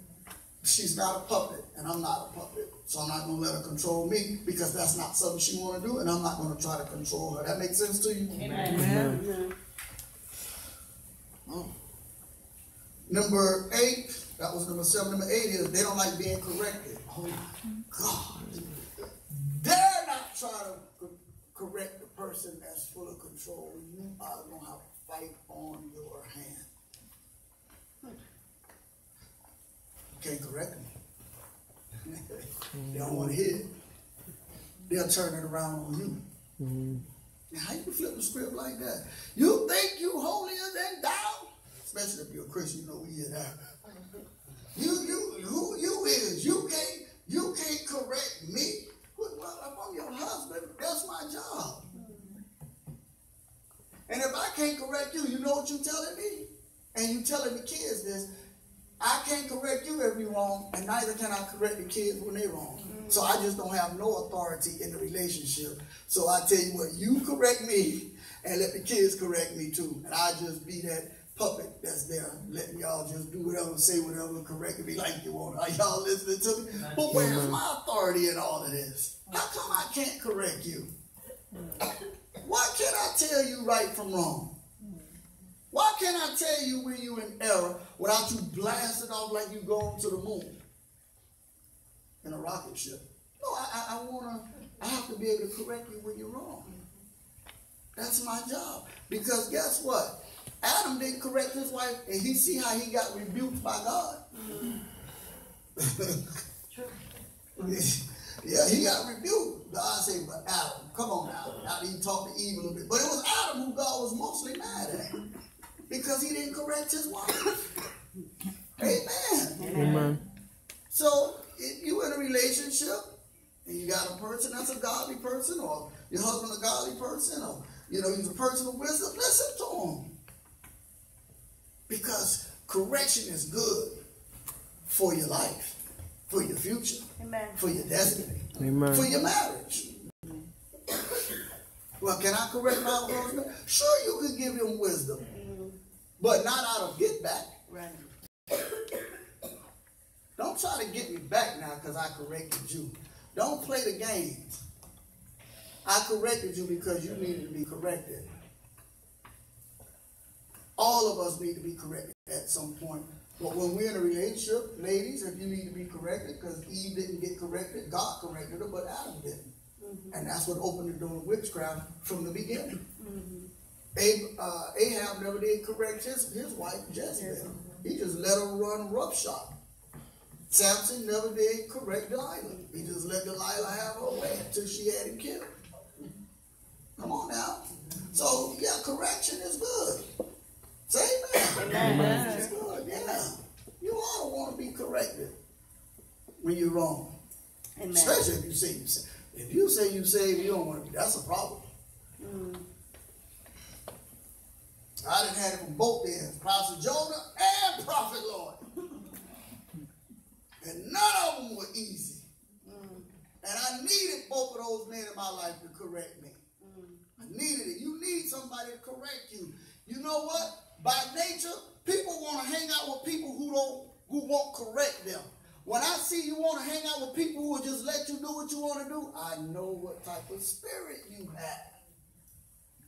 She's not a puppet, and I'm not a puppet. So I'm not going to let her control me, because that's not something she want to do, and I'm not going to try to control her. That makes sense to you? Amen. Amen. Oh. Number 8, that was number 7. Number 8 is they don't like being corrected. Oh my God. Dare not try to correct the person that's full of control. You are going to have a fight on your hand. You can't correct me. They don't want to hear it. They'll turn it around on you. Now, how you flip the script like that? You think you holier than thou? Especially if you're a Christian, you know we hear that. Who you is? You can't correct me. Well, I'm your husband. That's my job. And if I can't correct you, you know what you're telling me? And you telling the kids this. I can't correct you if you're wrong, and neither can I correct the kids when they're wrong. So I just don't have no authority in the relationship. So I tell you what, you correct me, and let the kids correct me too. And I just be that puppet that's there, letting y'all just do whatever, say whatever, correct me like you want. Are y'all listening to me? But where's my authority in all of this? How come I can't correct you? Why can't I tell you right from wrong? Why can't I tell you when you're in error without you blasting off like you going to the moon in a rocket ship? No, I have to be able to correct you when you're wrong. That's my job. Because guess what? Adam didn't correct his wife, and he see how he got rebuked by God. Yeah, he got rebuked. God said, but Adam, come on now. Now he talked to Eve a little bit. But it was Adam who God was mostly mad at, because he didn't correct his wife. Amen. Amen. So if you're in a relationship and you got a person that's a godly person, or your husband a godly person, or you know, he's a person of wisdom, listen to him. Because correction is good for your life, for your future, Amen. for your destiny, Amen. for your marriage. Well, can I correct my husband? Sure, you can give him wisdom, but not out of get back. Right. Don't try to get me back now because I corrected you. Don't play the games. I corrected you because you needed to be corrected. All of us need to be corrected at some point. But when we're in a relationship, ladies, if you need to be corrected, because Eve didn't get corrected, God corrected her, but Adam didn't. And that's what opened the door to witchcraft from the beginning. Ahab never did correct his wife, Jezebel. He just let her run roughshod. Samson never did correct Delilah. He just let Delilah have her way until she had him killed. Come on now. So, yeah, correction is good. Say amen. Amen. It's good, yeah. You ought to want to be corrected when you're wrong. Amen. Especially if you say you say. If you say you saved, you don't want to be. That's a problem. I done had it from both ends. Prophet Jonah and Prophet Lord. And none of them were easy. And I needed both of those men in my life to correct me. I needed it. You need somebody to correct you. You know what? By nature, people want to hang out with people who won't correct them. When I see you want to hang out with people who will just let you do what you want to do, I know what type of spirit you have.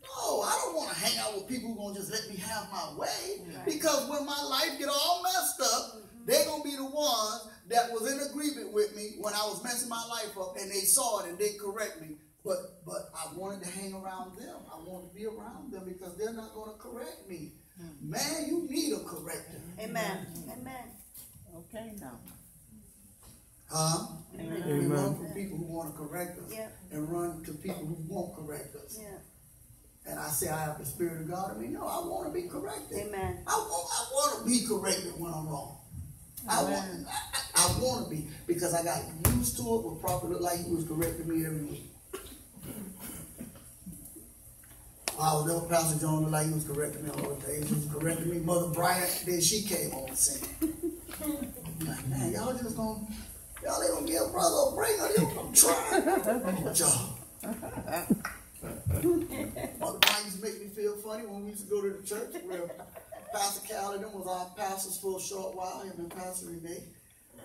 No, I don't want to hang out with people who are going to just let me have my way. Because when my life get all messed up, they're going to be the ones that was in agreement with me when I was messing my life up, and they saw it and they correct me. But I wanted to hang around them. I wanted to be around them because they're not going to correct me. Man, you need a corrector. Amen. Amen. Okay, now. Huh? Amen. We run from people who want to correct us, Yeah. and run to people who won't correct us. Yeah. And I say I have the Spirit of God in me. No, I want to be corrected. Amen. I want to be corrected when I'm wrong. I want to be, because I got used to it. When Prophet looked like he was correcting me every week. I was there with Pastor John, looked like he was correcting me all the days. He was correcting me. Mother Bryant, then she came on the scene. Like, man, y'all ain't gonna give a brother a break. I'm trying. What y'all? Mother Bryant used to make me feel funny when we used to go to the church where Pastor Calvin was our pastors for a short while, him and Pastor Renee.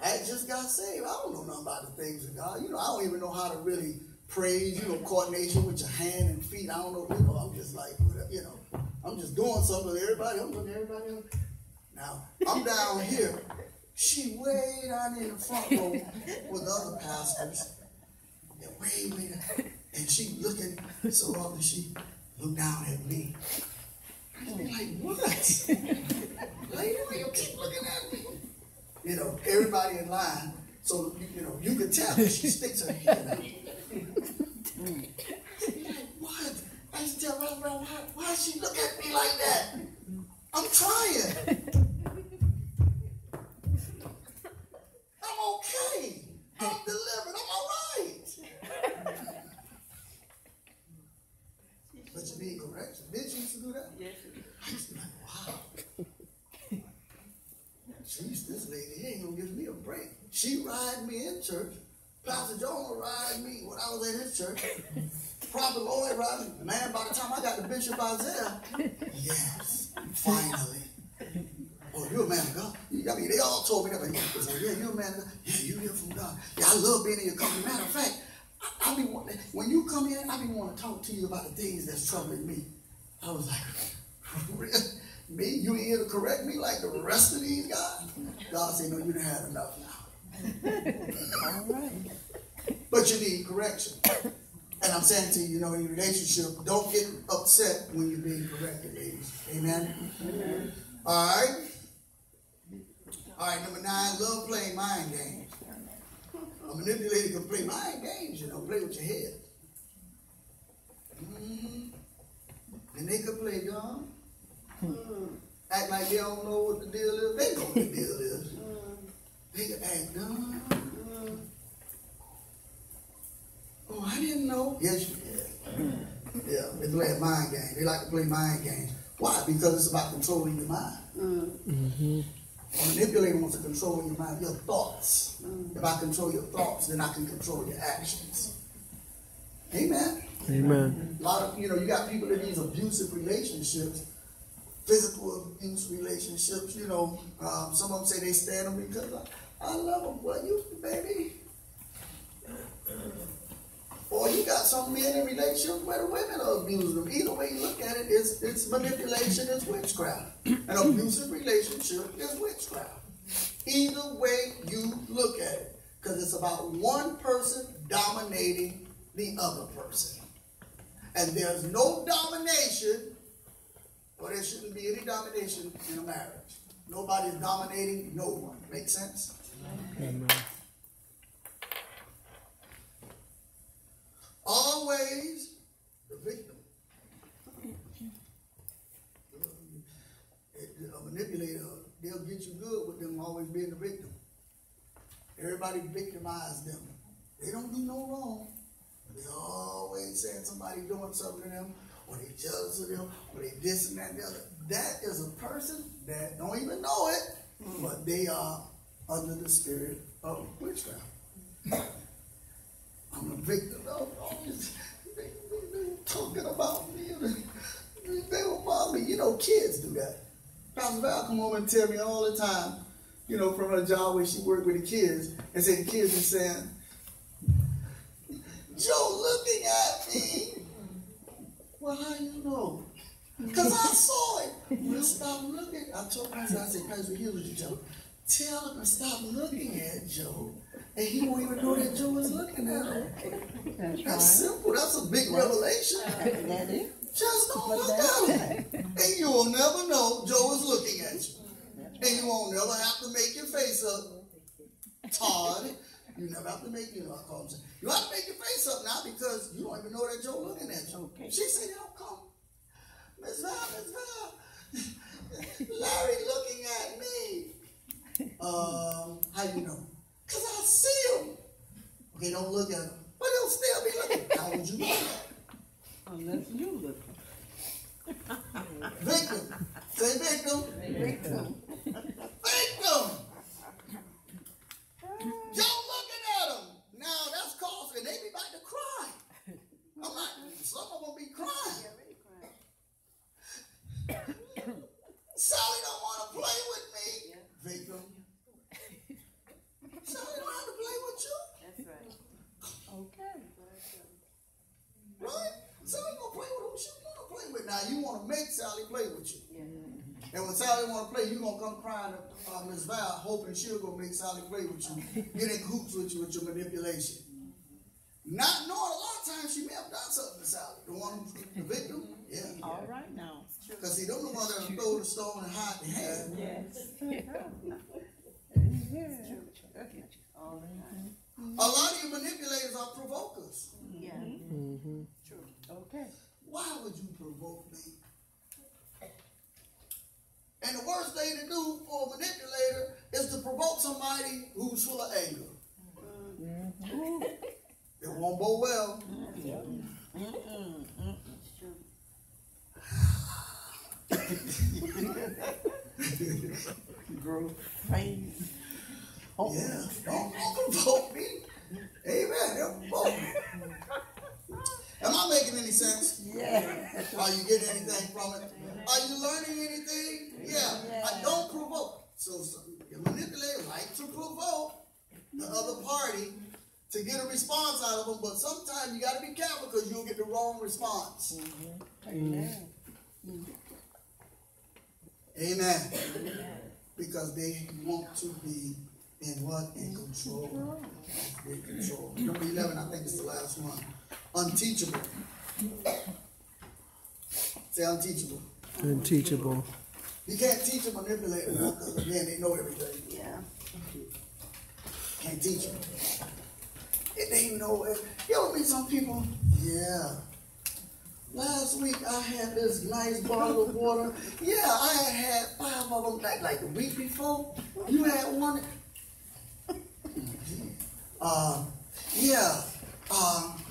I had just got saved. I don't know nothing about the things of God. You know, I don't even know how to really praise, coordination with your hand and feet. I don't know, I'm just like, I'm just doing something with everybody. I'm looking at everybody else. Now, I'm down here. She way down in the front row with the other pastors. And way down. And she looking so often, she looked down at me. I be like, what? Lady, why you keep looking at me? Everybody in line. So, you can tell that she sticks her head out. Like, what? I used to tell her, why she look at me like that? I'm trying. I'm okay. I'm delivered. I'm all right. But you need correction. Did you used to do that? Yes. I used to be like, wow. This lady ain't gonna give me a break. She ride me in church. Pastor John would ride me when I was at his church. Prophet Lloyd ride me. Man, by the time I got to Bishop Isaiah, yes, finally. Oh, you're a man of God. I mean, they all told me that. Like, yeah, you're a man of God. Yeah, you hear from God. Yeah, I love being in your company. Matter of fact, when you come in, I be wanting to talk to you about the things that's troubling me. I was like, really? Me? You ain't here to correct me like the rest of these guys? God said, no, you done had enough now. All right. But you need correction. And I'm saying to you, in your relationship, don't get upset when you're being corrected, ladies. Amen? Amen. All right. All right, number 9, love playing mind games. A manipulator can play mind games, play with your head. And they can play dumb. Act like they don't know what the deal is. They know what the deal is. They can act dumb. Oh, I didn't know. Yes, you did. Yeah. They play a mind game. They like to play mind games. Why? Because it's about controlling your mind. A manipulator wants to control your mind, your thoughts. If I control your thoughts, then I can control your actions. Amen. Amen. A lot of, you got people in these abusive relationships, physical abuse relationships, some of them say they stand them because I love them, but you, baby. Or you got some men in relationships where the women are abusing them. Either way you look at it, it's manipulation, it's witchcraft. An abusive relationship is witchcraft. Either way you look at it. Because it's about one person dominating the other person. And there's no domination, or there shouldn't be any domination in a marriage. Nobody's dominating no one. Make sense? Amen. Always the victim. A manipulator, they'll get you good with them always being the victim. Everybody victimize them. They don't do no wrong. They always saying somebody doing something to them, or they jealous of them, or they this and that and the other. That is a person that don't even know it, but they are under the spirit of witchcraft. I'm a victim. They talking about me. They will bother me. Kids do that. Pastor Val come home and tell me all the time, from her job where she worked with the kids, and say the kids are saying, Joe looking at me. Well, how you know? Because I saw it. Well, stop looking. I told Pastor, I said, Pastor, here's what you tell him. Tell him to stop looking at Joe, and he won't even know that Joe is looking at him. That's simple. That's a big revelation. That is. Just don't look at him. And you will never know Joe is looking at you. And you won't never have to make your face up, Todd. You never have to make, I call him. You have to make your face up now because you don't even know that Joe looking at you. Okay. She said, come. Miss Val. Larry looking at me. How you know? Because I see him. Okay, don't look at him. But he'll still be looking. How would you know that? Unless you look. Victim. Say victim. Victim. Victim. Joe looking at him. Now that's causing, and they be about to cry. I'm like, some of them be crying. Sally don't want to play with me. Victim. Sally don't have to play with you. That's right. Okay. Right? Sally gonna play with who she want to play with. Now you want to make Sally play with you. Yeah. And when Sally want to play, you going to come crying to Miss Val, hoping she'll go make Sally play with you, get in hoops with you with your manipulation. Not knowing a lot of times she may have done something to Sally. The one who's the victim? Yeah. All right now. Because he don't know one that'll throw the stone and hide the hand. Yes. All right. A lot of you manipulators are provokers. Yeah. Mm-hmm. True. Okay. Why would you provoke me? And the worst thing to do for a manipulator is to provoke somebody who's full of anger. It won't go well. Growth, pain. Yeah, don't provoke me. Amen. Don't provoke me. Am I making any sense? Yeah. Are you getting anything from it? Are you learning anything? Yeah. I don't provoke. So your manipulator likes to provoke the other party to get a response out of them, but sometimes you got to be careful because you'll get the wrong response. Amen. Amen. Because they want to be in what? In control. In control. Number 11, I think it's the last one. Unteachable. Say unteachable. Unteachable. You can't teach a manipulator because again they know everything. Yeah. Can't teach them. They know it. You ever meet some people? Yeah. Last week I had this nice bottle of water. Yeah, I had 5 of them like the week before. You had one. Yeah.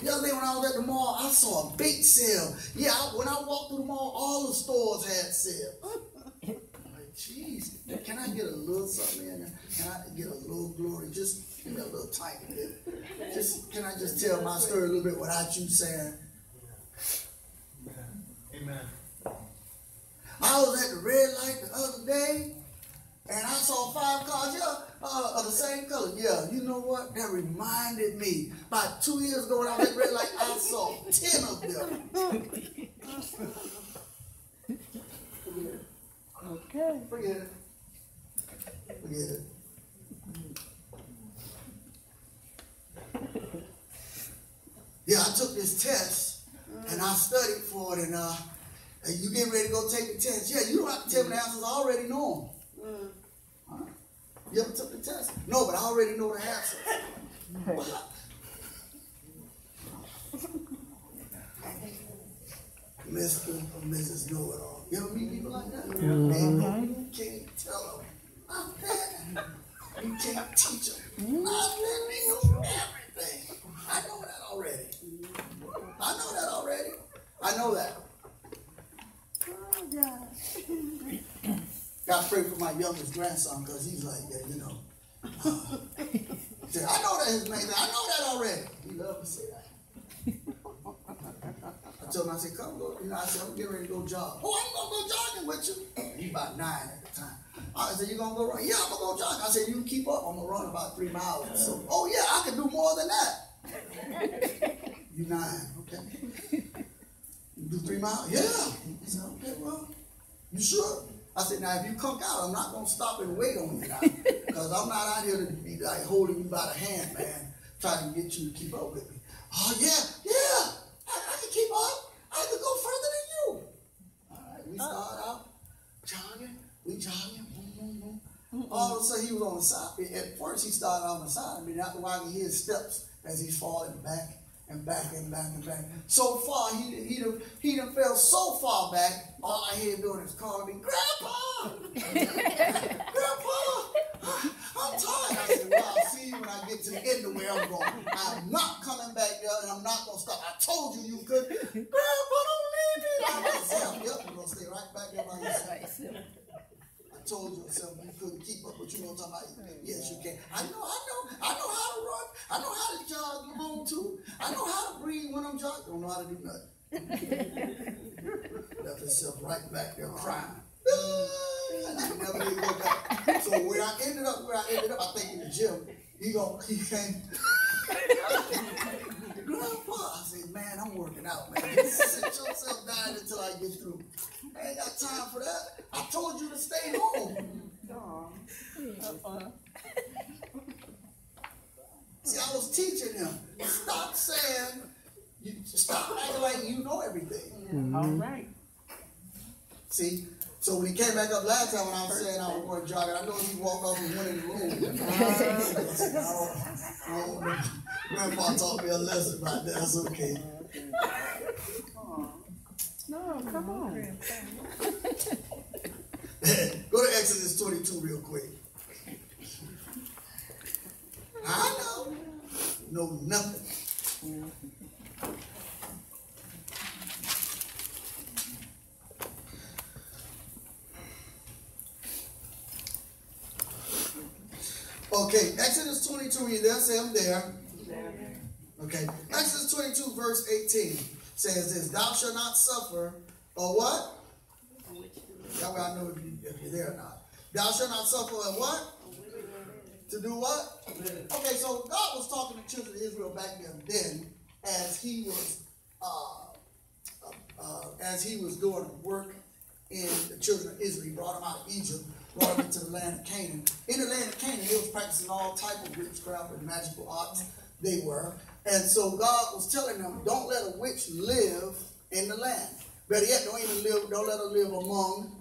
The other day when I was at the mall, I saw a big sale. Yeah, when I walked through the mall, all the stores had sales. I'm like, jeez, can I get a little something in there? Can I get a little glory? Just give me a little tiny bit. Can I just tell my story a little bit without you saying? Amen. I was at the red light the other day, and I saw 5 cars, of the same color. Yeah, you know what? That reminded me. About 2 years ago when I was at the red light, I saw 10 of them. Okay. Forget it. Forget it. Yeah, I took this test, and I studied for it, and you getting ready to go take the test. Yeah, you don't have to tell me the answers. I already know them. You ever took the test? No, but I already know the answers. Mr. or Mrs. Know-it-all. You ever meet people like that? They know you can't tell them nothing. You can't teach them nothing. They know everything. I know that already. I know that already. I know that. Oh, God. Got to pray for my youngest grandson because he's like that, you know. Said, I know that his name. I know that already. He loves to say that. I told him, I said, come go. You know, I said, I'm getting ready to go jog. Oh, I'm going to go jogging with you. He's about 9 at the time. I said, you going to go run? Yeah, I'm going to go jogging. I said, you can keep up. I'm going to run about 3 miles or so. Oh, yeah, I can do more than that. You 9, okay. You do 3 miles? Yeah. He said, okay, well, you sure? I said, now, if you come out, I'm not going to stop and wait on you now. Because I'm not out here to be like holding you by the hand, man, trying to get you to keep up with me. Oh, yeah. I can keep up. I can go further than you. All right, we start out jogging. We jogging. All of a sudden, he was on the side. At first, he started on the side. I mean, after a while, he hear his steps as he's falling back and back and back and back. So far, he done fell so far back, all I hear doing is calling me, Grandpa! Grandpa! I'm tired. I said, well, I'll see you when I get to the end of where I'm going. I'm not coming back there, and I'm not going to stop. I told you you could. Grandpa, don't leave me by myself. Yep, you're going to stay right back there by yourself. I told you you couldn't keep up, but you know what I'm talking about. Yes, you can. I know how to run. I know how to jog along too. I know how to breathe when I'm jogging. Don't know how to do nothing. Left himself right back there crying. And I never did go back. So where I ended up, I think in the gym, he came. Grandpa, I said, man, I'm working out, man. Just sit yourself down until I get through. I ain't got time for that. I told you to stay home. See, I was teaching him. Stop saying, stop acting like you know everything. All right. See? So when he came back up last time when I was saying I was going jogging, I know he walked off and went in the room. Grandpa taught me a lesson about that. That's okay. No, come on. Go to Exodus 22 real quick. I know nothing. Okay, Exodus 22, you there? Say I'm there. Okay, Exodus 22 verse 18 says this, thou shalt not suffer, or what? That way I know if you're there or not. Thou shalt not suffer a what? To do what? Okay, so God was talking to the children of Israel back then as he was doing work in the children of Israel. He brought them out of Egypt, brought them into the land of Canaan. In the land of Canaan, they was practicing all type of witchcraft and magical arts. They were. And so God was telling them, don't let a witch live in the land. Better yet, don't let her live among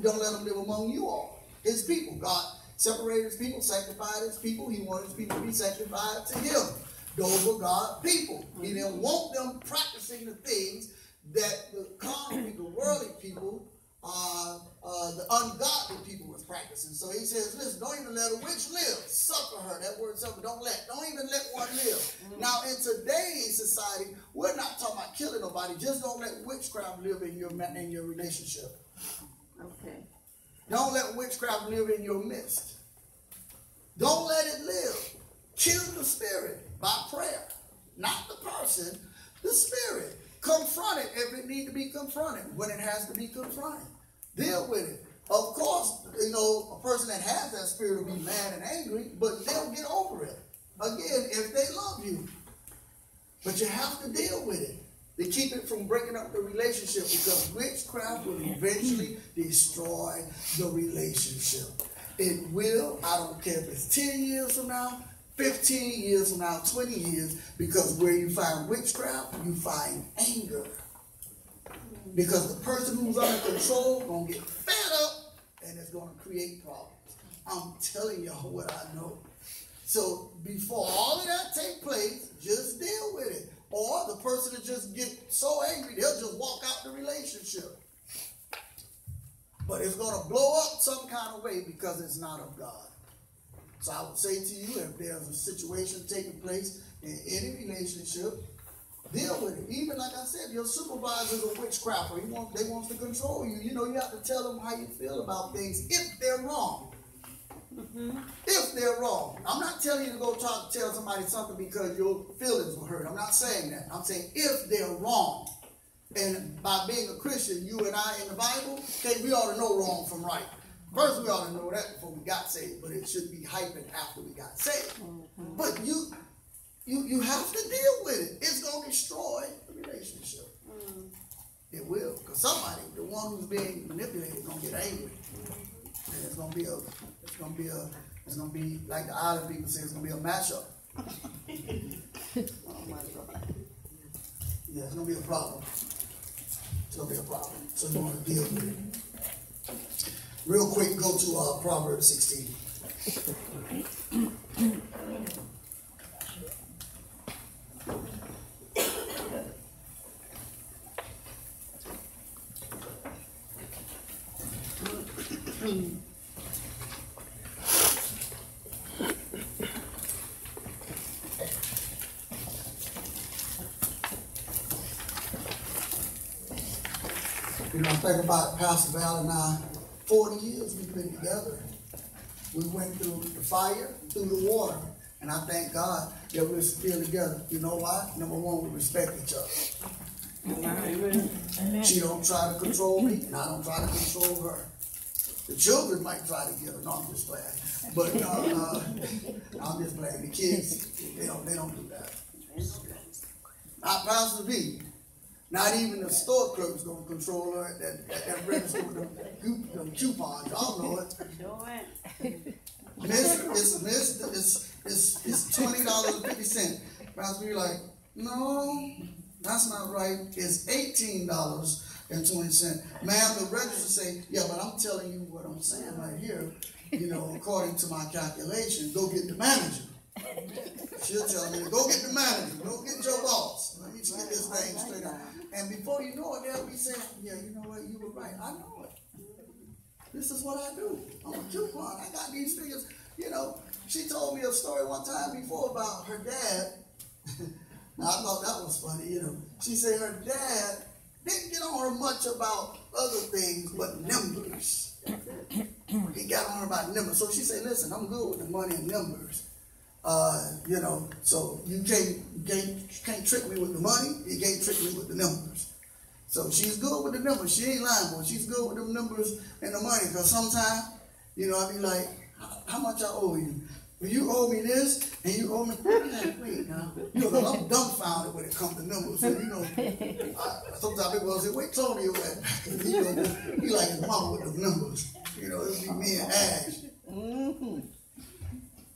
don't let them live among you all, his people. God separated his people, sanctified his people. He wanted his people to be sanctified to him. Those were God's people. He didn't want them practicing the things that the carnal people, the worldly people, the ungodly people was practicing. So he says, listen, don't even let a witch live. Suffer her. That word suffer, don't even let one live. Now, in today's society, we're not talking about killing nobody. Just don't let witchcraft live in your relationship. Okay. Don't let witchcraft live in your midst. Don't let it live. Kill the spirit by prayer. Not the person, the spirit. Confront it if it needs to be confronted, when it has to be confronted. Deal with it. Of course, you know, a person that has that spirit will be mad and angry, but they'll get over it. Again, if they love you. But you have to deal with it to keep it from breaking up the relationship, because witchcraft will eventually destroy the relationship. It will. I don't care if it's 10 years from now, 15 years from now, 20 years, because where you find witchcraft, you find anger. Because the person who's under control is going to get fed up and it's going to create problems. I'm telling y'all what I know. So before all of that take place, just deal with it. Or the person will just get so angry, they'll just walk out the relationship. But it's going to blow up some kind of way because it's not of God. So I would say to you, if there's a situation taking place in any relationship, deal with it. Even like I said, your supervisor's a witchcrafter. They want to control you. You know, you have to tell them how you feel about things if they're wrong. If they're wrong. I'm not telling you to go tell somebody something because your feelings were hurt. I'm not saying that. I'm saying if they're wrong. And by being a Christian, you and I in the Bible, okay, we ought to know wrong from right. First, we ought to know that before we got saved, but it shouldn't be hyping after we got saved. But you have to deal with it. It's going to destroy the relationship. It will, because somebody, the one who's being manipulated, is going to get angry, and it's going to be like the island people say, it's going to be a mashup. Oh my God. Yeah, it's going to be a problem. It's going to be a problem. So you want to deal with it. Real quick, go to Proverbs 16. You know, I think about Pastor Val and I, 40 years we've been together. We went through the fire, through the water, and I thank God that we're still together. You know why? Number one, we respect each other. Amen. She don't try to control me, and I don't try to control her. The children might try to get her. No, I'm just playing. But I'm just playing. The kids, they don't do that. Not Pastor V. Not even the store clerk's gonna control her at that register with them coupons. Y'all know it. It's $20.50. Pastor be like, no, that's not right. It's $18.20. Ma'am, the register say, yeah, but I'm telling you what I'm saying right here. You know, according to my calculation, go get the manager. She'll tell me, go get the manager. Go get your boss. Let me just get this thing straight out. And before you know it, they'll be saying, yeah, you know what, you were right. I know it. This is what I do. I'm a coupon. I got these figures. You know, she told me a story one time before about her dad. Now, I thought that was funny, you know. She said her dad didn't get on her much about other things but numbers. He got on her about numbers. So she said, listen, I'm good with the money and numbers. You know, so you can't trick me with the money. You can't trick me with the numbers. So she's good with the numbers. She ain't lying, boy. She's good with the numbers and the money. Because sometimes, you know, I be like, how much I owe you? Well, you owe me this, and you owe me. Wait now. You know, 'cause I'm dumbfounded when it comes to numbers. So, you know, sometimes people will say, wait, Tony, you know, he like his mama with the numbers. You know, it'll be me and Ash.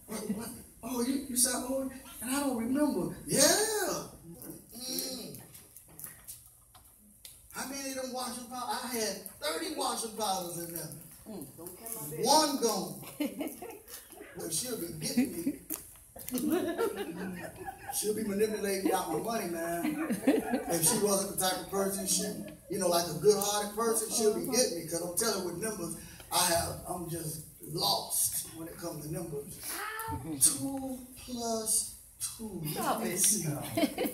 What? Oh, you said, oh, and I don't remember. Yeah. How many of them washing powders? I had 30 washing powders in there. One gone. Well, she'll be getting me. She'll be manipulating me out my money, man. If she wasn't the type of person, like a good-hearted person, she'll be getting me. Because I'm telling you with numbers, I'm just lost when it comes to numbers. 2 plus 2. Stop it.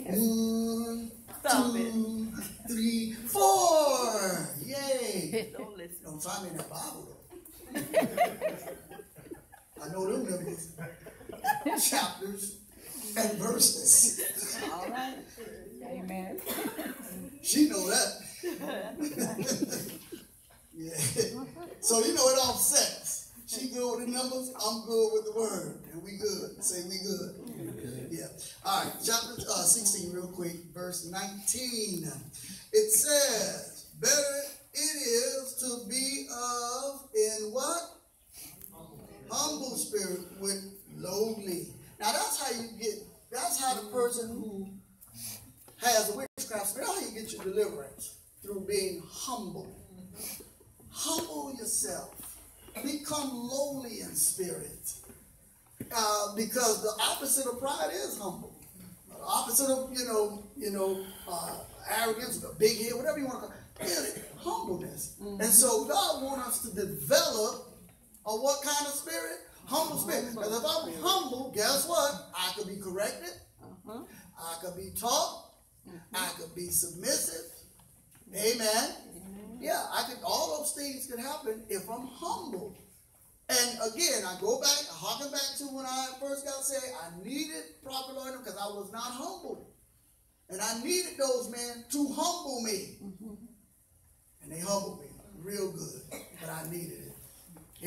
1, Stop 2, 3, 4. Yay. Don't listen. Don't find me in that Bible, though. I know them numbers. Chapters and verses. All right. Amen. She know that. Yeah. So it offsets. She good with the numbers, I'm good with the word. And we good. Say we good. Yeah. All right, chapter 16 real quick, verse 19. It says, better it is to be in what? Humble spirit with lowly. Now that's how the person who has a witchcraft spirit, that's how you get your deliverance, through being humble. Humble yourself. Become lowly in spirit. Because the opposite of pride is humble. The opposite of, arrogance, the big head, whatever you want to call it, humbleness. And so God wants us to develop what kind of spirit? Humble spirit. Because if I'm humble, guess what? I could be corrected. I could be taught. I could be submissive. Amen. Yeah, all those things can happen if I'm humble. And again, I harken back to when I first got saved. I needed proper learning because I was not humble. And I needed those men to humble me. And they humbled me real good. But I needed it.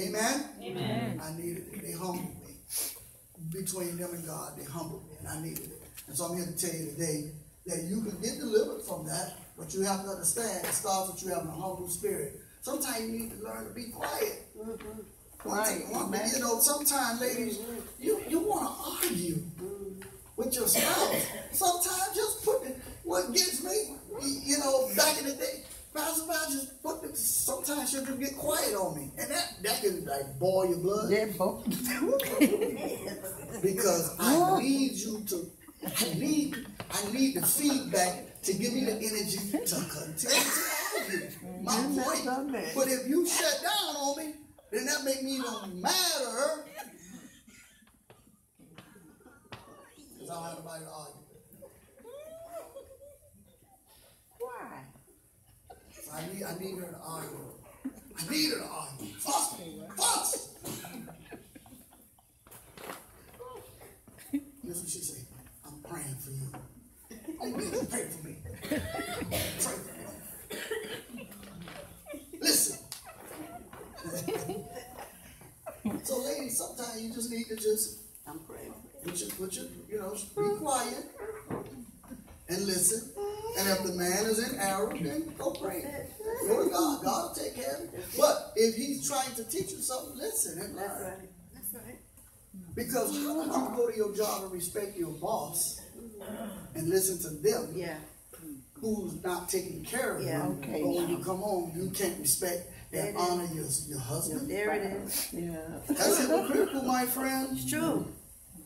Amen? Amen. I needed it. They humbled me. Between them and God, they humbled me. And I needed it. And so I'm here to tell you today that you can get delivered from that. But you have to understand, it starts with you having a humble spirit. Sometimes you need to learn to be quiet. Right. Sometimes, ladies, you want to argue with your spouse. Sometimes just what gets me, back in the day, sometimes she'll just get quiet on me. And that can boil your blood. Yeah, both. Because I need the feedback to give me the energy to continue to argue my point. But if you shut down on me, then that makes me even madder. Because I don't have nobody to argue with. Why? So I need her to argue. I need her to argue. Fuss! Here's what she said. I'm praying for you. I need you to pray for me. Pray for me. Listen. So, ladies, sometimes you just need to I'm praying. Be quiet and listen. And if the man is in error, then go pray. Go to God. God will take care of it. But if he's trying to teach you something, listen and learn. That's right. Because how would you go to your job and respect your boss and listen to them? Yeah. Who's not taking care of you? Okay. But when you come home, you can't respect and honor your husband. There it is. Yeah. That's hypocritical, my friend. It's true.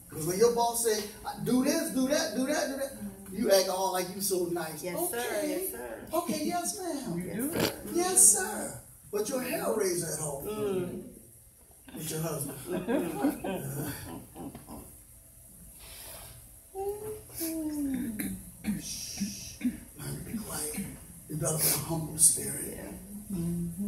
Because when your boss say, do this, do that, do that, do that, you act all like you so nice. Yes, okay. sir. Yes, sir. Okay, yes, ma'am. You do? Yes, sir. But your hair raised at home with your husband. Learn to be quiet. Develop a humble spirit.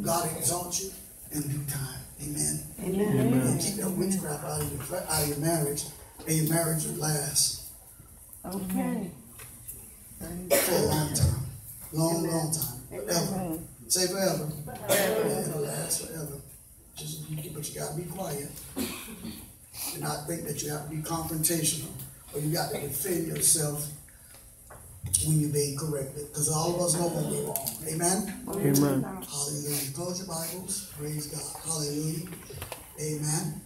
God exalts you in due time. Amen. Amen. And keep that witchcraft out of your marriage, and your marriage will last Okay. for a long time. Long time. Forever. Say forever. Yeah, it'll last forever. But you got to be quiet. And not think that you have to be confrontational, or you got to defend yourself when you're being corrected. Because all of us know when we're wrong. Amen? Amen. Hallelujah. Close your Bibles. Praise God. Hallelujah. Amen.